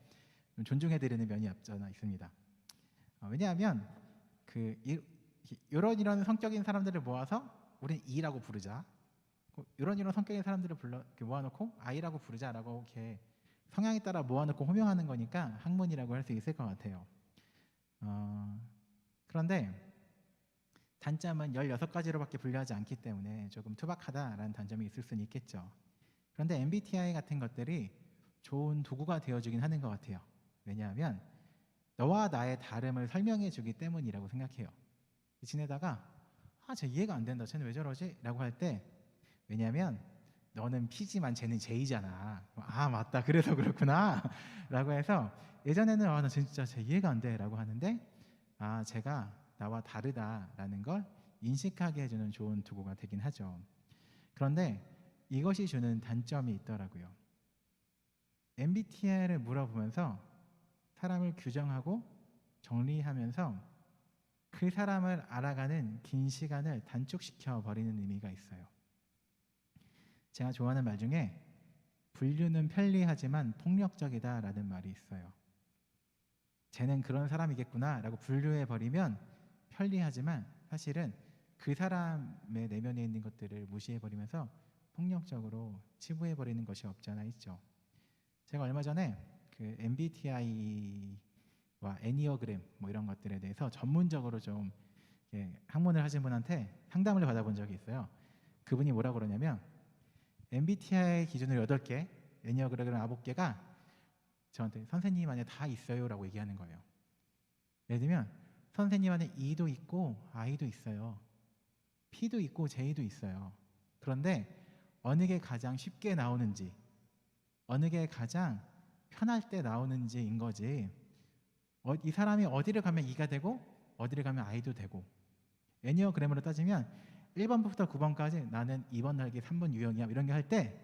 좀 존중해드리는 면이 없잖아 있습니다. 왜냐하면 이런 성격인 사람들을 모아서 우리는 E라고 부르자. 이런 성격인 사람들을 이렇게 모아놓고 I라고 부르자라고 이렇게 성향에 따라 모아놓고 호명하는 거니까 학문이라고 할 수 있을 것 같아요. 그런데 단점은 16가지로밖에 분류하지 않기 때문에 조금 투박하다라는 단점이 있을 수는 있겠죠. 그런데 MBTI 같은 것들이 좋은 도구가 되어주긴 하는 것 같아요. 왜냐하면 너와 나의 다름을 설명해 주기 때문이라고 생각해요. 지내다가 쟤 이해가 안 된다. 쟤는 왜 저러지? 라고 할 때 왜냐하면 너는 P지만 쟤는 J잖아. 맞다. 그래서 그렇구나. 라고 해서 예전에는 나 진짜 쟤 이해가 안 돼. 라고 하는데 제가 나와 다르다라는 걸 인식하게 해주는 좋은 도구가 되긴 하죠. 그런데 이것이 주는 단점이 있더라고요. MBTI를 물어보면서 사람을 규정하고 정리하면서 그 사람을 알아가는 긴 시간을 단축시켜 버리는 의미가 있어요. 제가 좋아하는 말 중에 분류는 편리하지만 폭력적이다라는 말이 있어요. 쟤는 그런 사람이겠구나 라고 분류해 버리면 편리하지만 사실은 그 사람의 내면에 있는 것들을 무시해 버리면서 폭력적으로 치부해 버리는 것이 없지 않아 있죠. 제가 얼마 전에 그 MBTI와 애니어그램 이런 것들에 대해서 전문적으로 좀 학문을 하신 분한테 상담을 받아본 적이 있어요. 그분이 뭐라고 그러냐면 MBTI 기준으로 8개, 애니어그램 9개가 저한테 선생님 안에 다 있어요 라고 얘기하는 거예요. 예를 들면 선생님 안에 E도 있고 I도 있어요. P도 있고 J도 있어요. 그런데 어느 게 가장 쉽게 나오는지 어느 게 가장 편할 때 나오는지인 거지 이 사람이 어디를 가면 E가 되고 어디를 가면 I도 되고 애니어그램으로 따지면 1번부터 9번까지 나는 2번 날개 3번 유형이야 이런 게 할 때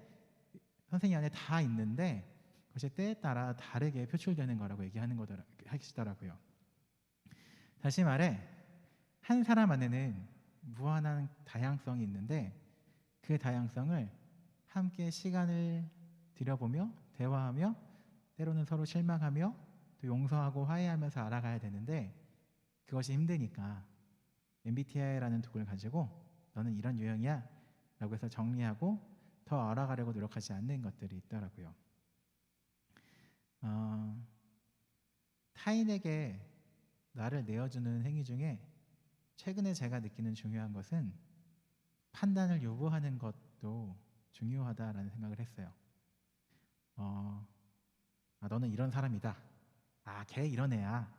선생님 안에 다 있는데 그것이 때에 따라 다르게 표출되는 거라고 하시더라고요. 다시 말해 한 사람 안에는 무한한 다양성이 있는데 그 다양성을 함께 시간을 들여보며 대화하며 때로는 서로 실망하며 또 용서하고 화해하면서 알아가야 되는데 그것이 힘드니까 MBTI라는 도구를 가지고 너는 이런 유형이야 라고 해서 정리하고 더 알아가려고 노력하지 않는 것들이 있더라고요. 타인에게 나를 내어주는 행위 중에 최근에 제가 느끼는 중요한 것은 판단을 요구하는 것도 중요하다라는 생각을 했어요. 너는 이런 사람이다. 걔 이런 애야.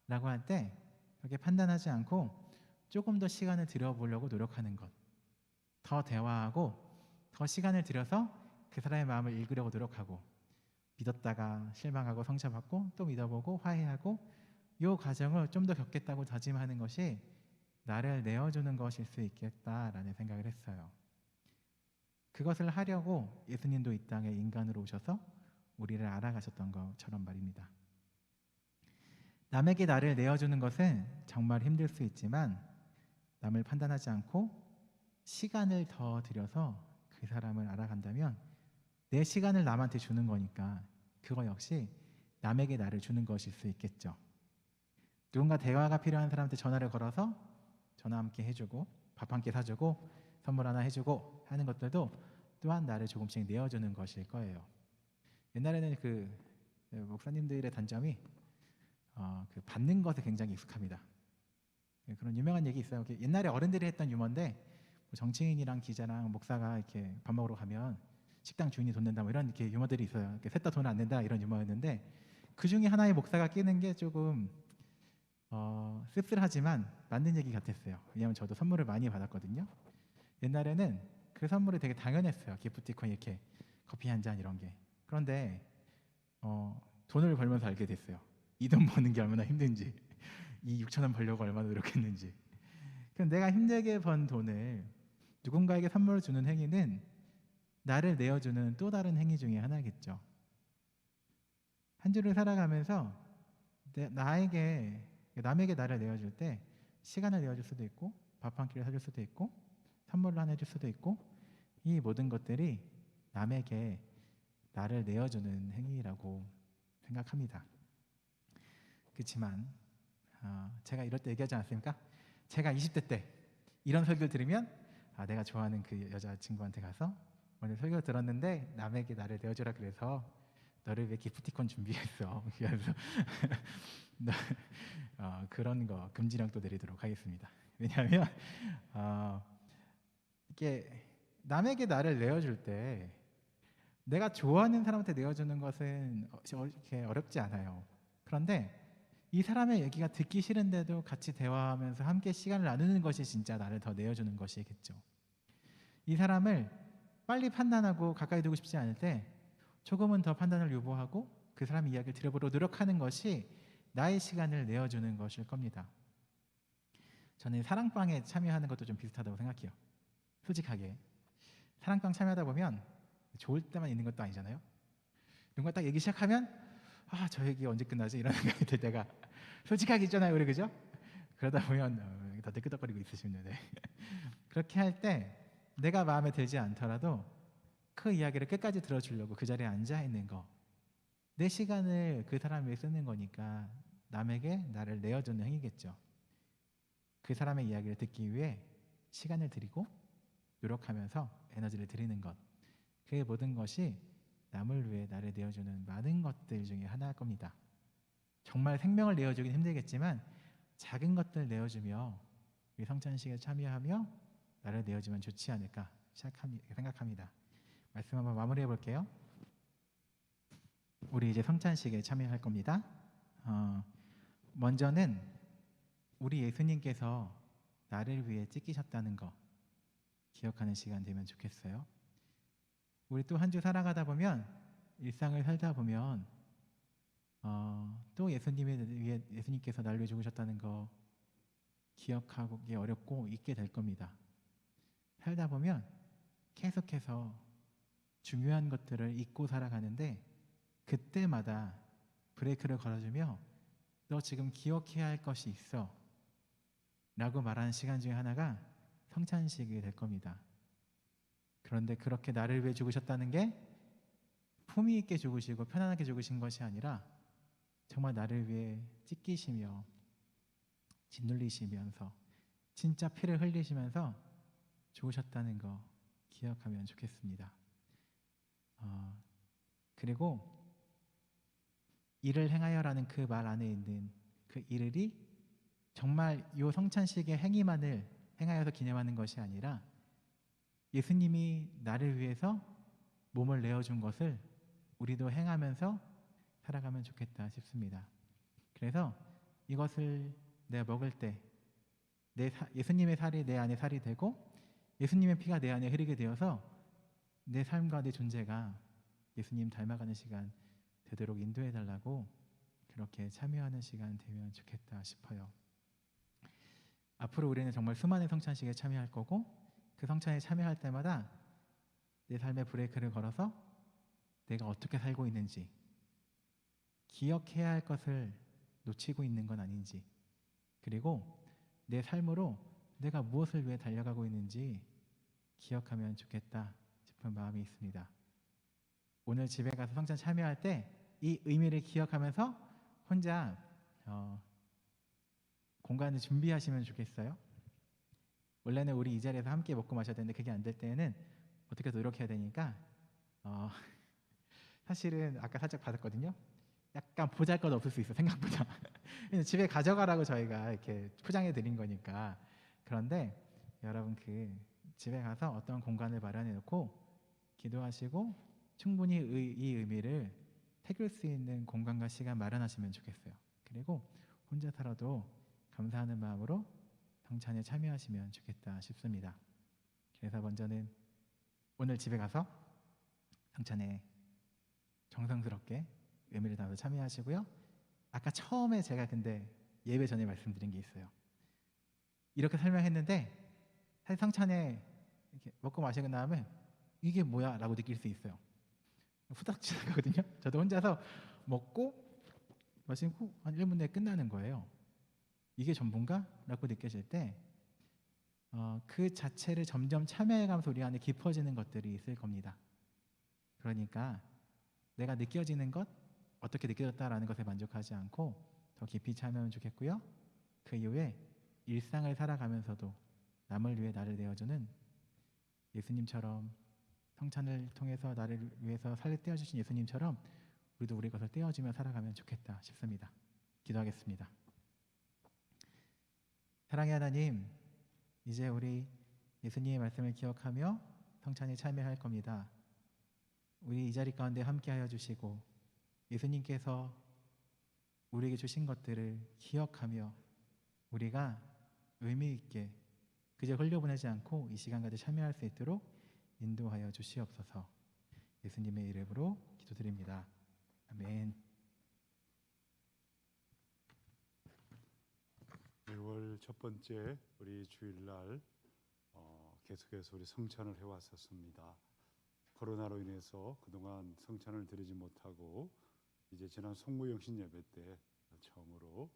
라고 할 때 그렇게 판단하지 않고 조금 더 시간을 들여보려고 노력하는 것. 더 대화하고 더 시간을 들여서 그 사람의 마음을 읽으려고 노력하고 믿었다가 실망하고 상처받고 또 믿어보고 화해하고 이 과정을 좀 더 겪겠다고 다짐하는 것이 나를 내어주는 것일 수 있겠다라는 생각을 했어요. 그것을 하려고 예수님도 이 땅에 인간으로 오셔서 우리를 알아가셨던 것처럼 말입니다. 남에게 나를 내어주는 것은 정말 힘들 수 있지만 남을 판단하지 않고 시간을 더 들여서 그 사람을 알아간다면 내 시간을 남한테 주는 거니까 그거 역시 남에게 나를 주는 것일 수 있겠죠. 누군가 대화가 필요한 사람한테 전화를 걸어서 전화 함께 해주고 밥 한 끼 사주고 선물 하나 해주고 하는 것들도 또한 나를 조금씩 내어주는 것일 거예요. 옛날에는 그 목사님들의 단점이 그 받는 것에 굉장히 익숙합니다. 그런 유명한 얘기 있어요. 옛날에 어른들이 했던 유머인데 정치인이랑 기자랑 목사가 이렇게 밥 먹으러 가면 식당 주인이 돈 낸다 이런 이렇게 유머들이 있어요. 셋 다 돈 안 낸다 이런 유머였는데 그 중에 하나의 목사가 끼는 게 조금 씁쓸하지만 맞는 얘기 같았어요. 왜냐하면 저도 선물을 많이 받았거든요. 옛날에는 그 선물이 되게 당연했어요. 기프티콘 이렇게 커피 한 잔 이런 게. 그런데 돈을 벌면서 알게 됐어요. 이 돈 버는 게 얼마나 힘든지, 이 6,000원 벌려고 얼마나 노력했는지. 그럼 내가 힘들게 번 돈을 누군가에게 선물을 주는 행위는 나를 내어주는 또 다른 행위 중에 하나겠죠. 한 주를 살아가면서 남에게 나를 내어줄 때 시간을 내어줄 수도 있고 밥 한 끼를 사줄 수도 있고 선물을 하나 해줄 수도 있고 이 모든 것들이 남에게 나를 내어주는 행위라고 생각합니다. 그렇지만 제가 이럴 때 얘기하지 않습니까? 제가 20대 때 이런 설교를 들으면 내가 좋아하는 그 여자친구한테 가서 오늘 설교 들었는데 남에게 나를 내어주라 그래서 너를 위해 기프티콘 준비했어. 그래서 그런 거 금지령 또 내리도록 하겠습니다. 왜냐하면 이게 남에게 나를 내어줄 때 내가 좋아하는 사람한테 내어주는 것은 이렇게 어렵지 않아요. 그런데 이 사람의 얘기가 듣기 싫은데도 같이 대화하면서 함께 시간을 나누는 것이 진짜 나를 더 내어주는 것이겠죠. 이 사람을 빨리 판단하고 가까이 두고 싶지 않을 때 조금은 더 판단을 유보하고 그 사람 이야기를 들어보려고 노력하는 것이 나의 시간을 내어주는 것일 겁니다. 저는 사랑방에 참여하는 것도 좀 비슷하다고 생각해요. 솔직하게 사랑방 참여하다 보면 좋을 때만 있는 것도 아니잖아요. 누군가 딱 얘기 시작하면 저 얘기 언제 끝나지? 이런 생각이 들 때가 솔직하게 있잖아요. 우리 그죠? 그러다 보면 다들 끄덕거리고 있으시는데 그렇게 할 때 내가 마음에 들지 않더라도 그 이야기를 끝까지 들어주려고 그 자리에 앉아 있는 거, 내 시간을 그 사람 위해 쓰는 거니까 남에게 나를 내어주는 행위겠죠. 그 사람의 이야기를 듣기 위해 시간을 드리고 노력하면서 에너지를 드리는 것, 그 모든 것이 남을 위해 나를 내어주는 많은 것들 중에 하나일 겁니다. 정말 생명을 내어주긴 힘들겠지만 작은 것들 내어주며 우리 성찬식에 참여하며 나를 내어주면 좋지 않을까 생각합니다. 말씀 한번 마무리해 볼게요. 우리 이제 성찬식에 참여할 겁니다. 먼저는 우리 예수님께서 나를 위해 찢기셨다는 거 기억하는 시간 되면 좋겠어요. 우리 또 한 주 살아가다 보면 일상을 살다 보면 또 예수님께서 나를 위해 죽으셨다는 거 기억하기 어렵고 잊게 될 겁니다. 살다 보면 계속해서 중요한 것들을 잊고 살아가는데 그때마다 브레이크를 걸어주며 너 지금 기억해야 할 것이 있어 라고 말하는 시간 중에 하나가 성찬식이 될 겁니다. 그런데 그렇게 나를 위해 죽으셨다는 게 품위 있게 죽으시고 편안하게 죽으신 것이 아니라 정말 나를 위해 찢기시며 짓눌리시면서 진짜 피를 흘리시면서 죽으셨다는 거 기억하면 좋겠습니다. 그리고 이를 행하여라는 그 말 안에 있는 그 이르리 정말 이 성찬식의 행위만을 행하여서 기념하는 것이 아니라 예수님이 나를 위해서 몸을 내어준 것을 우리도 행하면서 살아가면 좋겠다 싶습니다. 그래서 이것을 내가 먹을 때 예수님의 살이 내 안에 살이 되고 예수님의 피가 내 안에 흐르게 되어서 내 삶과 내 존재가 예수님 닮아가는 시간 되도록 인도해 달라고 그렇게 참여하는 시간 되면 좋겠다 싶어요. 앞으로 우리는 정말 수많은 성찬식에 참여할 거고 그 성찬에 참여할 때마다 내 삶의 브레이크를 걸어서 내가 어떻게 살고 있는지, 기억해야 할 것을 놓치고 있는 건 아닌지, 그리고 내 삶으로 내가 무엇을 위해 달려가고 있는지 기억하면 좋겠다 싶은 마음이 있습니다. 오늘 집에 가서 성찬 참여할 때 이 의미를 기억하면서 혼자 공간을 준비하시면 좋겠어요. 원래는 우리 이 자리에서 함께 먹고 마셔야 되는데 그게 안 될 때는 어떻게 노력해야 되니까 사실은 아까 살짝 받았거든요. 약간 보잘것 없을 수 있어 생각보다. 집에 가져가라고 저희가 이렇게 포장해 드린 거니까. 그런데 여러분 그 집에 가서 어떤 공간을 마련해 놓고 기도하시고 충분히 이 의미를 새길 수 있는 공간과 시간 마련하시면 좋겠어요. 그리고 혼자 살아도 감사하는 마음으로 성찬에 참여하시면 좋겠다 싶습니다. 그래서 먼저는 오늘 집에 가서 성찬에 정성스럽게 의미를 담아서 참여하시고요. 아까 처음에 제가 근데 예배 전에 말씀드린 게 있어요. 이렇게 설명했는데 사실 성찬에 이렇게 먹고 마시고 나면 이게 뭐야? 라고 느낄 수 있어요. 후딱 지나가거든요. 저도 혼자서 먹고 마시고 한 1분 내에 끝나는 거예요. 이게 전부인가? 라고 느껴질 때 그 자체를 점점 참여해가면서 우리 안에 깊어지는 것들이 있을 겁니다. 그러니까 내가 느껴지는 것, 어떻게 느껴졌다라는 것에 만족하지 않고 더 깊이 참여하면 좋겠고요. 그 이후에 일상을 살아가면서도 남을 위해 나를 내어주는 예수님처럼, 성찬을 통해서 나를 위해서 살을 떼어주신 예수님처럼 우리도 우리 것을 떼어주며 살아가면 좋겠다 싶습니다. 기도하겠습니다. 사랑의 하나님, 이제 우리 예수님의 말씀을 기억하며 성찬에 참여할 겁니다. 우리 이 자리 가운데 함께하여 주시고 예수님께서 우리에게 주신 것들을 기억하며 우리가 의미 있게 그저 흘려보내지 않고 이 시간까지 참여할 수 있도록 인도하여 주시옵소서. 예수님의 이름으로 기도드립니다. 아멘. 6월 첫 번째 우리 주일날 계속해서 우리 성찬을 해왔었습니다. 코로나로 인해서 그동안 성찬을 드리지 못하고 이제 지난 송무영신 예배 때 처음으로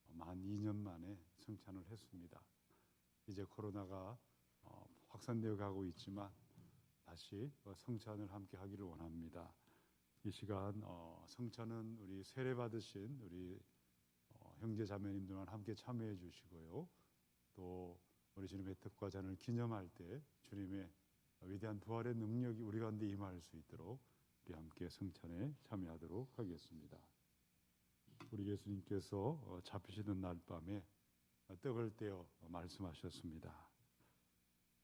만 2년 만에 성찬을 했습니다. 이제 코로나가 확산되어 가고 있지만 다시 성찬을 함께 하기를 원합니다. 이 시간 성찬은 우리 세례 받으신 우리 형제 자매님들만 함께 참여해 주시고요. 또 우리 주님의 뜻과 잔을 기념할 때 주님의 위대한 부활의 능력이 우리 가운데 임할 수 있도록 우리 함께 성찬에 참여하도록 하겠습니다. 우리 예수님께서 잡히시던 날 밤에 떡을 떼어 말씀하셨습니다.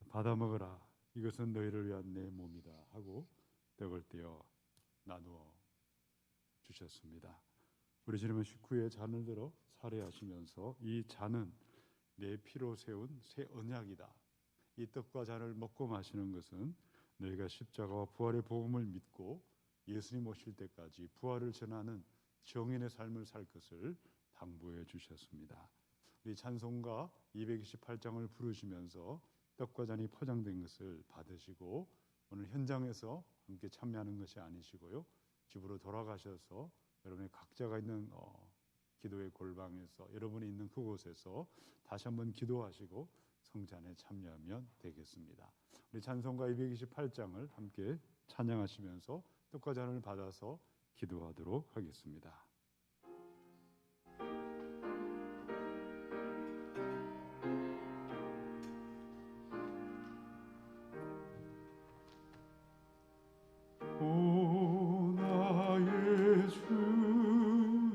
받아 먹으라, 이것은 너희를 위한 내 몸이다 하고 떡을 떼어 나누어 주셨습니다. 우리 주님은 식후에 잔을 들어 살해하시면서 이 잔은 내 피로 세운 새 언약이다. 이 떡과 잔을 먹고 마시는 것은 너희가 십자가와 부활의 복음을 믿고 예수님 오실 때까지 부활을 전하는 정인의 삶을 살 것을 당부해 주셨습니다. 우리 찬송가 228장을 부르시면서 떡과 잔이 포장된 것을 받으시고 오늘 현장에서 함께 참여하는 것이 아니시고요. 집으로 돌아가셔서 여러분의 각자가 있는 기도의 골방에서 여러분이 있는 그곳에서 다시 한번 기도하시고 성찬에 참여하면 되겠습니다. 우리 찬송가 228장을 함께 찬양하시면서 떡과 잔을 받아서 기도하도록 하겠습니다. 오 나의 주님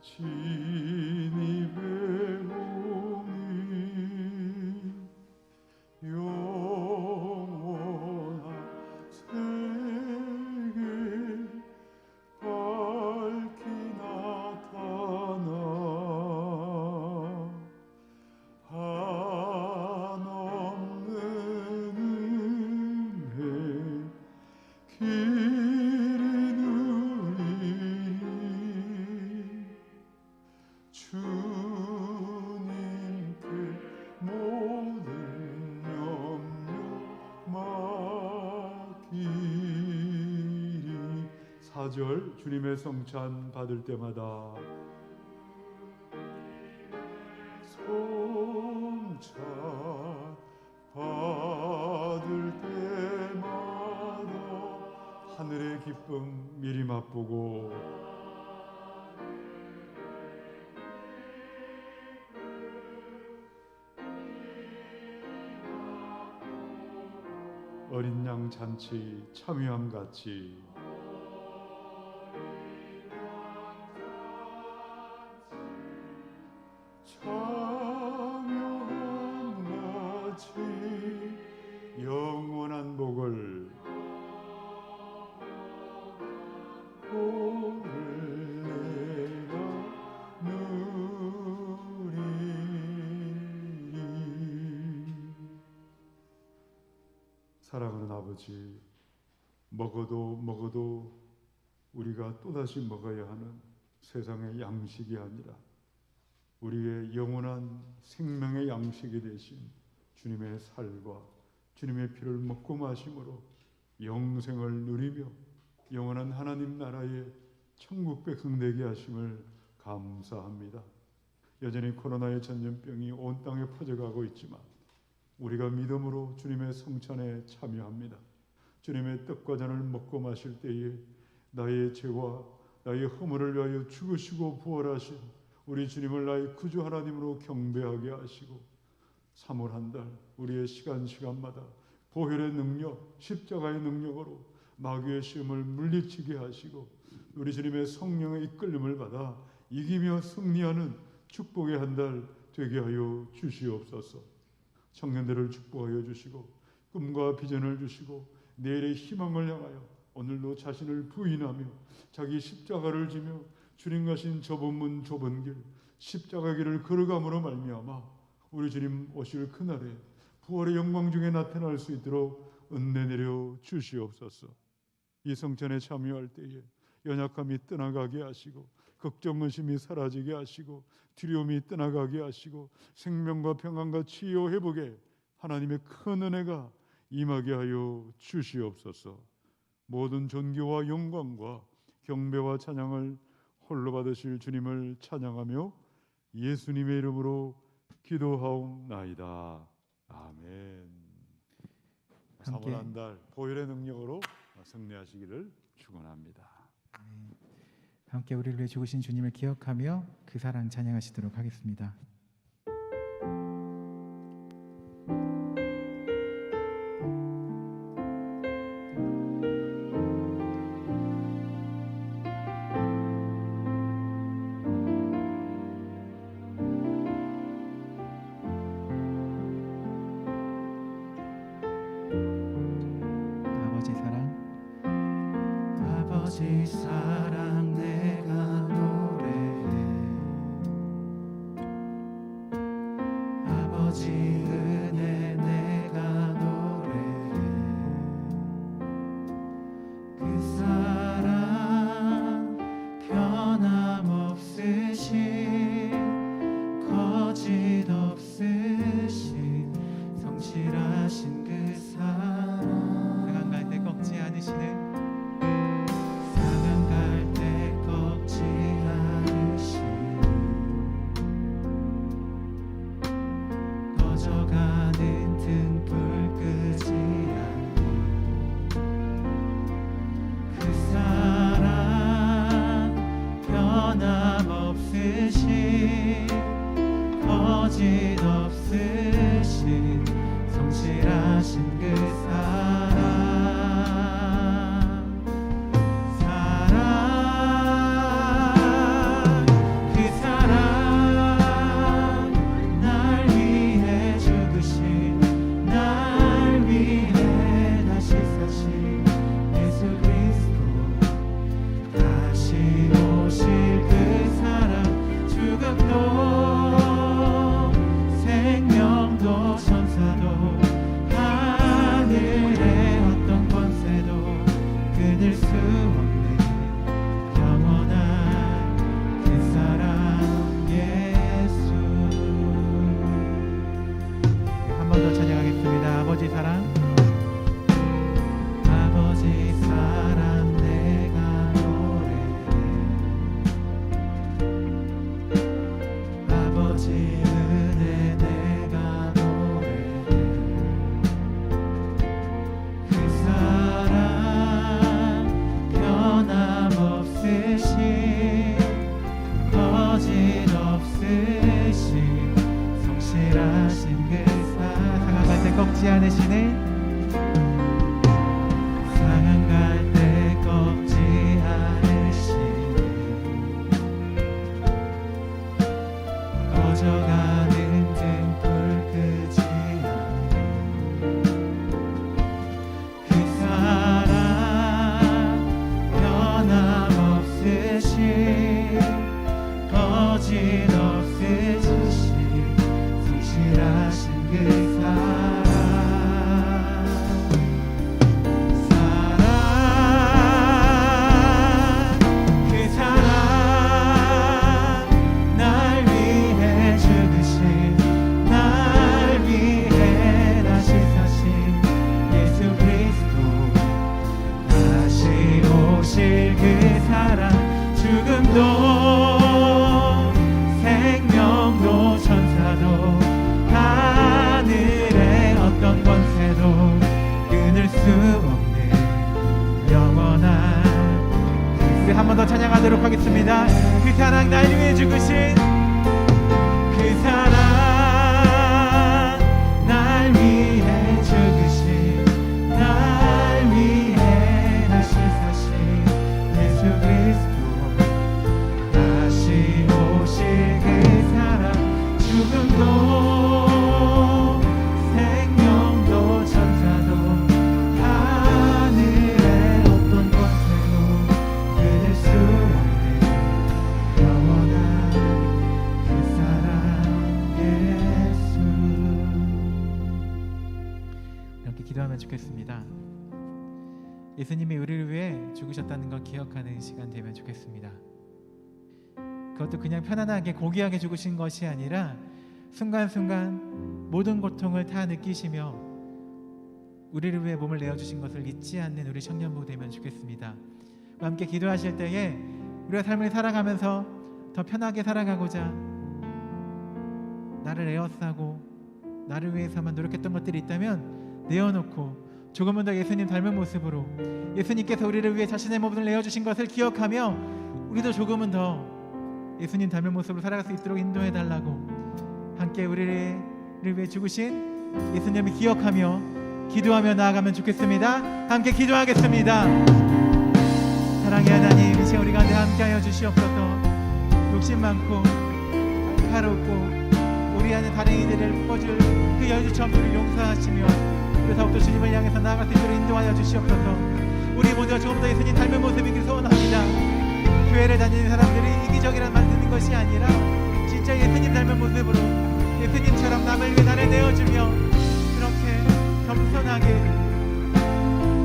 진입해 오니 영원한 세계 밝히 나타나 한없는 은혜 길이 누리니 주님께 모든 염려 맡기리. 4절 주님의 성찬 받을 때마다 성찬 받을 때마다 하늘의 기쁨 미리 맛보고 어린 양 잔치 참여함 같이 참여함 같이 영원한 복을 오늘 내가 누리리. 사랑하는 아버지, 먹어도 우리가 또다시 먹어야 하는 세상의 양식이 아니라 우리의 영원한 생명의 양식이 되신 주님의 살과 주님의 피를 먹고 마심으로 영생을 누리며 영원한 하나님 나라의 천국 백성 되게 하심을 감사합니다. 여전히 코로나의 전염병이 온 땅에 퍼져가고 있지만 우리가 믿음으로 주님의 성찬에 참여합니다. 주님의 떡과 잔을 먹고 마실 때에 나의 죄와 나의 허물을 위하여 죽으시고 부활하신 우리 주님을 나의 구주 하나님으로 경배하게 하시고 3월 한 달 우리의 시간마다 보혈의 능력, 십자가의 능력으로 마귀의 시험을 물리치게 하시고 우리 주님의 성령의 이끌림을 받아 이기며 승리하는 축복의 한 달 되게 하여 주시옵소서. 청년들을 축복하여 주시고 꿈과 비전을 주시고 내일의 희망을 향하여 오늘도 자신을 부인하며 자기 십자가를 지며 주님 가신 좁은 문 좁은 길 십자가 길을 걸어감으로 말미암아 우리 주님 오실 그날에 부활의 영광 중에 나타날 수 있도록 은혜 내려 주시옵소서. 이 성찬에 참여할 때에 연약함이 떠나가게 하시고 걱정 의심이 사라지게 하시고 두려움이 떠나가게 하시고 생명과 평안과 치유 회복에 하나님의 큰 은혜가 임하게 하여 주시옵소서. 모든 존귀와 영광과 경배와 찬양을 홀로 받으실 주님을 찬양하며 예수님의 이름으로 기도하옵나이다. 아멘. 3월 한 달 보혈의 능력으로 승리하시기를 축원합니다. 함께 우리를 위해 죽으신 주님을 기억하며 그 사랑 찬양하시도록 하겠습니다. 아버지 사랑 내가 노래해 아버지 은혜 내가 노래해 그 사랑 변함없으신 거짓 없으신 성실하신 그 사랑 상한 갈 때 꺾지 않으시는 거짓 없으신 성실하신 그 사랑 그 사랑 날 위해 죽으신 날 위해 다시 사신 예수 그리스도 다시 오실 그 사랑 죽음도 생명도 천사도 하늘의 어떤 권세도 끊을 수 없는 영원한 그 사랑 예수. 한 번 더 찬양하겠습니다. 아버지 사랑 아버지 사랑 내가 노래해 아버지 죽음도 생명도 천사도 하늘의 어떤 권세도 끊을 수 없는 영원한. 우리 한 번 더 찬양하도록 하겠습니다. 그 사랑 날 위해 죽으신 그 사랑 날 위해 죽으신 날 위해 다시 사신 예수 그리스도 다시 오실 그 사랑 죽음도 생명도 천사도 하늘의 어떤 권세도 끊을 수 없는 영원한 그 사랑 예수. 이렇게 기도하면 좋겠습니다. 예수님이 우리를 위해 죽으셨다는 걸 기억하는 시간 되면 좋겠습니다. 그것도 그냥 편안하게 고귀하게 죽으신 것이 아니라 순간순간 모든 고통을 다 느끼시며 우리를 위해 몸을 내어주신 것을 잊지 않는 우리 청년부 되면 좋겠습니다. 함께 기도하실 때에 우리가 삶을 살아가면서 더 편하게 살아가고자 나를 에워싸고 나를 위해서만 노력했던 것들이 있다면 내어놓고 조금은 더 예수님 닮은 모습으로 예수님께서 우리를 위해 자신의 몸을 내어주신 것을 기억하며 우리도 조금은 더 예수님 닮은 모습으로 살아갈 수 있도록 인도해달라고 함께 우리를 위해 죽으신 예수님을 기억하며 기도하며 나아가면 좋겠습니다. 함께 기도하겠습니다. 사랑의 하나님, 이 시간 우리 가운데 함께하여 주시옵소서. 욕심 많고 날카롭고 우리 안에 다른 이들을 퍼줄 그 열주처럼 우리를 용서하시며 우리 더욱더 주님을 향해서 나아갈 수 있도록 인도하여 주시옵소서. 우리 모두가 조금 더 예수님 닮은 모습이길 소원합니다. 교회를 다니는 사람들이 이기적이란 말 듣는 것이 아니라 진짜 예수님 닮은 모습으로 예수님처럼 남을 위해 나를 내어주며 그렇게 겸손하게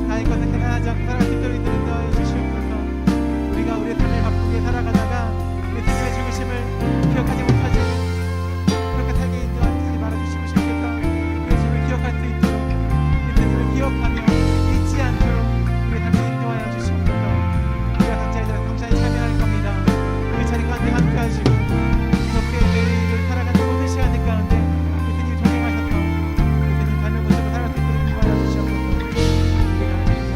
나의 것을 계산하지 않고 살아갈 수 있도록 인도하여 주시옵소서. 우리가 우리의 삶을 바쁘게 살아가다가 예수님의 죽으심을 기억하지 못하지 그렇게 살게 인도하지 말아주시고 싶겠다. 그 예수님을 기억할 수 있도록 예수님을 기억하며 잊지 않도록 우리의 삶을 인도하여 주시옵소서. 우리가 각자 이들의 성찬에 참여할 겁니다. 우리 자리 가운데 함께 하시고 그렇게 내일을 살아가는 모든 시간들 가운데 예수님이 동행하셔서 예수님 닮은 모습으로 살아갈 수 있도록 인도하여 주시옵소서. 우리가 그렇게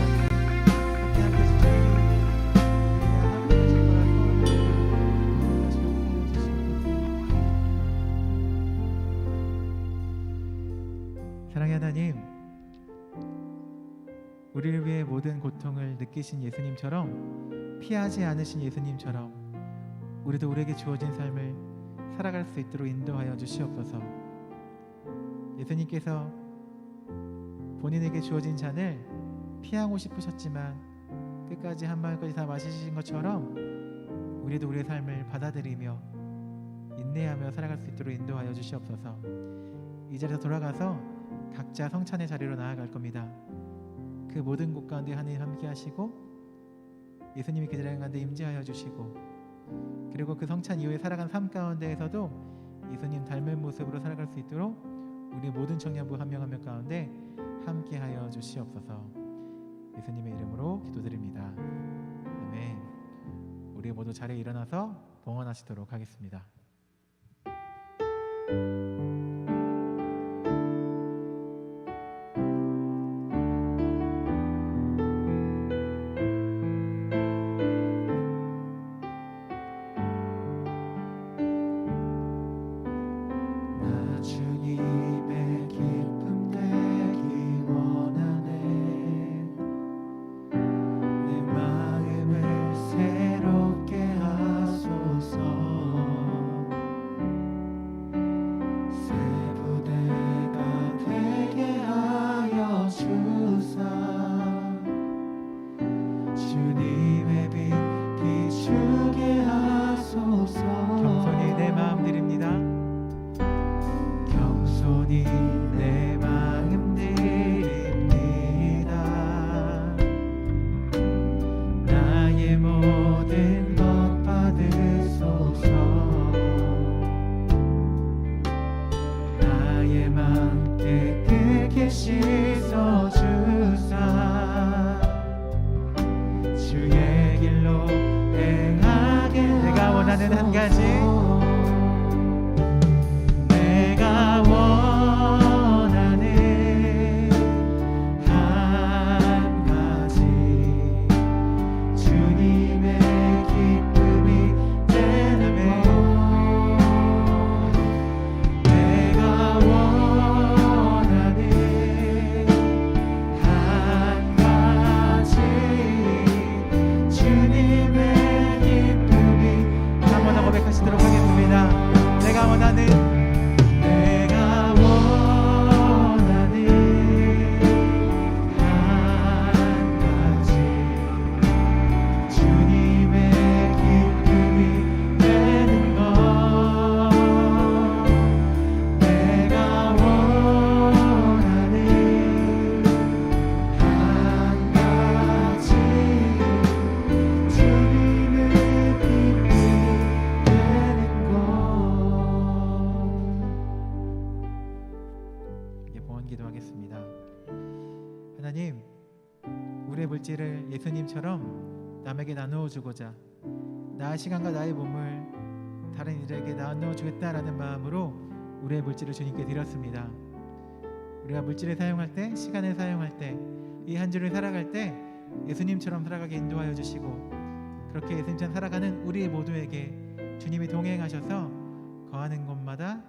함께 하신 주님이 우리가 함께 하실 거라 사랑의 하나님, 우리를 위해 모든 고통을 느끼신 예수님처럼 피하지 않으신 예수님처럼 우리도 우리에게 주어진 삶을 살아갈 수 있도록 인도하여 주시옵소서. 예수님께서 본인에게 주어진 잔을 피하고 싶으셨지만 끝까지 한 방울까지 다 마시신 것처럼 우리도 우리의 삶을 받아들이며 인내하며 살아갈 수 있도록 인도하여 주시옵소서. 이 자리에서 돌아가서 각자 성찬의 자리로 나아갈 겁니다. 그 모든 곳 가운데 하나님 함께 하시고 예수님이 그 자리 가운데 임재하여 주시고 그리고 그 성찬 이후에 살아간 삶 가운데에서도 예수님 닮은 모습으로 살아갈 수 있도록 우리 모든 청년부 한 명 한 명 가운데 함께하여 주시옵소서. 예수님의 이름으로 기도드립니다. 아멘. 우리 모두 자리에 일어나서 봉헌하시도록 하겠습니다. 겸손히 내 마음 드립니다. 겸손히 내 마음 드립니다. 나의 모든 것 받으소서. 나의 마음 깨끗게 씻어주사 주의 길로 행하게 원하는 한 가지, 내가 원하는 한 가지, 주님의 기쁨이 되는 것. 내가 원하는 한 가지, 주님의 기쁨이. 한 번 더 고백하시도록 하겠습니다. 내가 원하는 한 가지, 주님의 기쁨이 되는 것. 내가 원하는 한 가지, 주님의 기쁨이 되는 것. 이제 봉헌 기도하겠습니다. 하나님, 우리의 물질을 예수님처럼 남에게 나누어 주고자 나의 시간과 나의 몸을 다른 이들에게 나누어 주겠다라는 마음으로 우리의 물질을 주님께 드렸습니다. 우리가 물질을 사용할 때, 시간을 사용할 때, 이 한 주를 살아갈 때 예수님처럼 살아가게 인도하여 주시고, 그렇게 예수님처럼 살아가는 우리 모두에게 주님이 동행하셔서 거하는 곳마다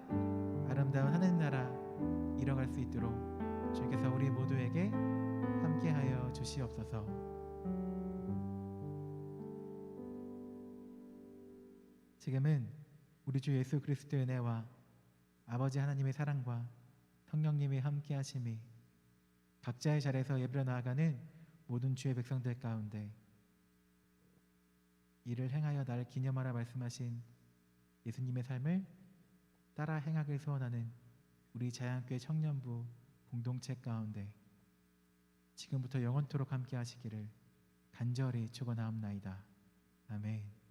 아름다운 하늘 나라 이뤄갈 수 있도록 주님께서 우리 모두에게 함께하여 주시옵소서. 지금은 우리 주 예수 그리스도의 은혜와 아버지 하나님의 사랑과 성령님의 함께하심이 각자의 자리에서 예배로 나아가는 모든 주의 백성들 가운데 이를 행하여 나를 기념하라 말씀하신 예수님의 삶을 따라 행하길 소원하는 우리 자양교회 청년부 공동체 가운데 지금부터 영원토록 함께 하시기를 간절히 축원하옵나이다. 아멘.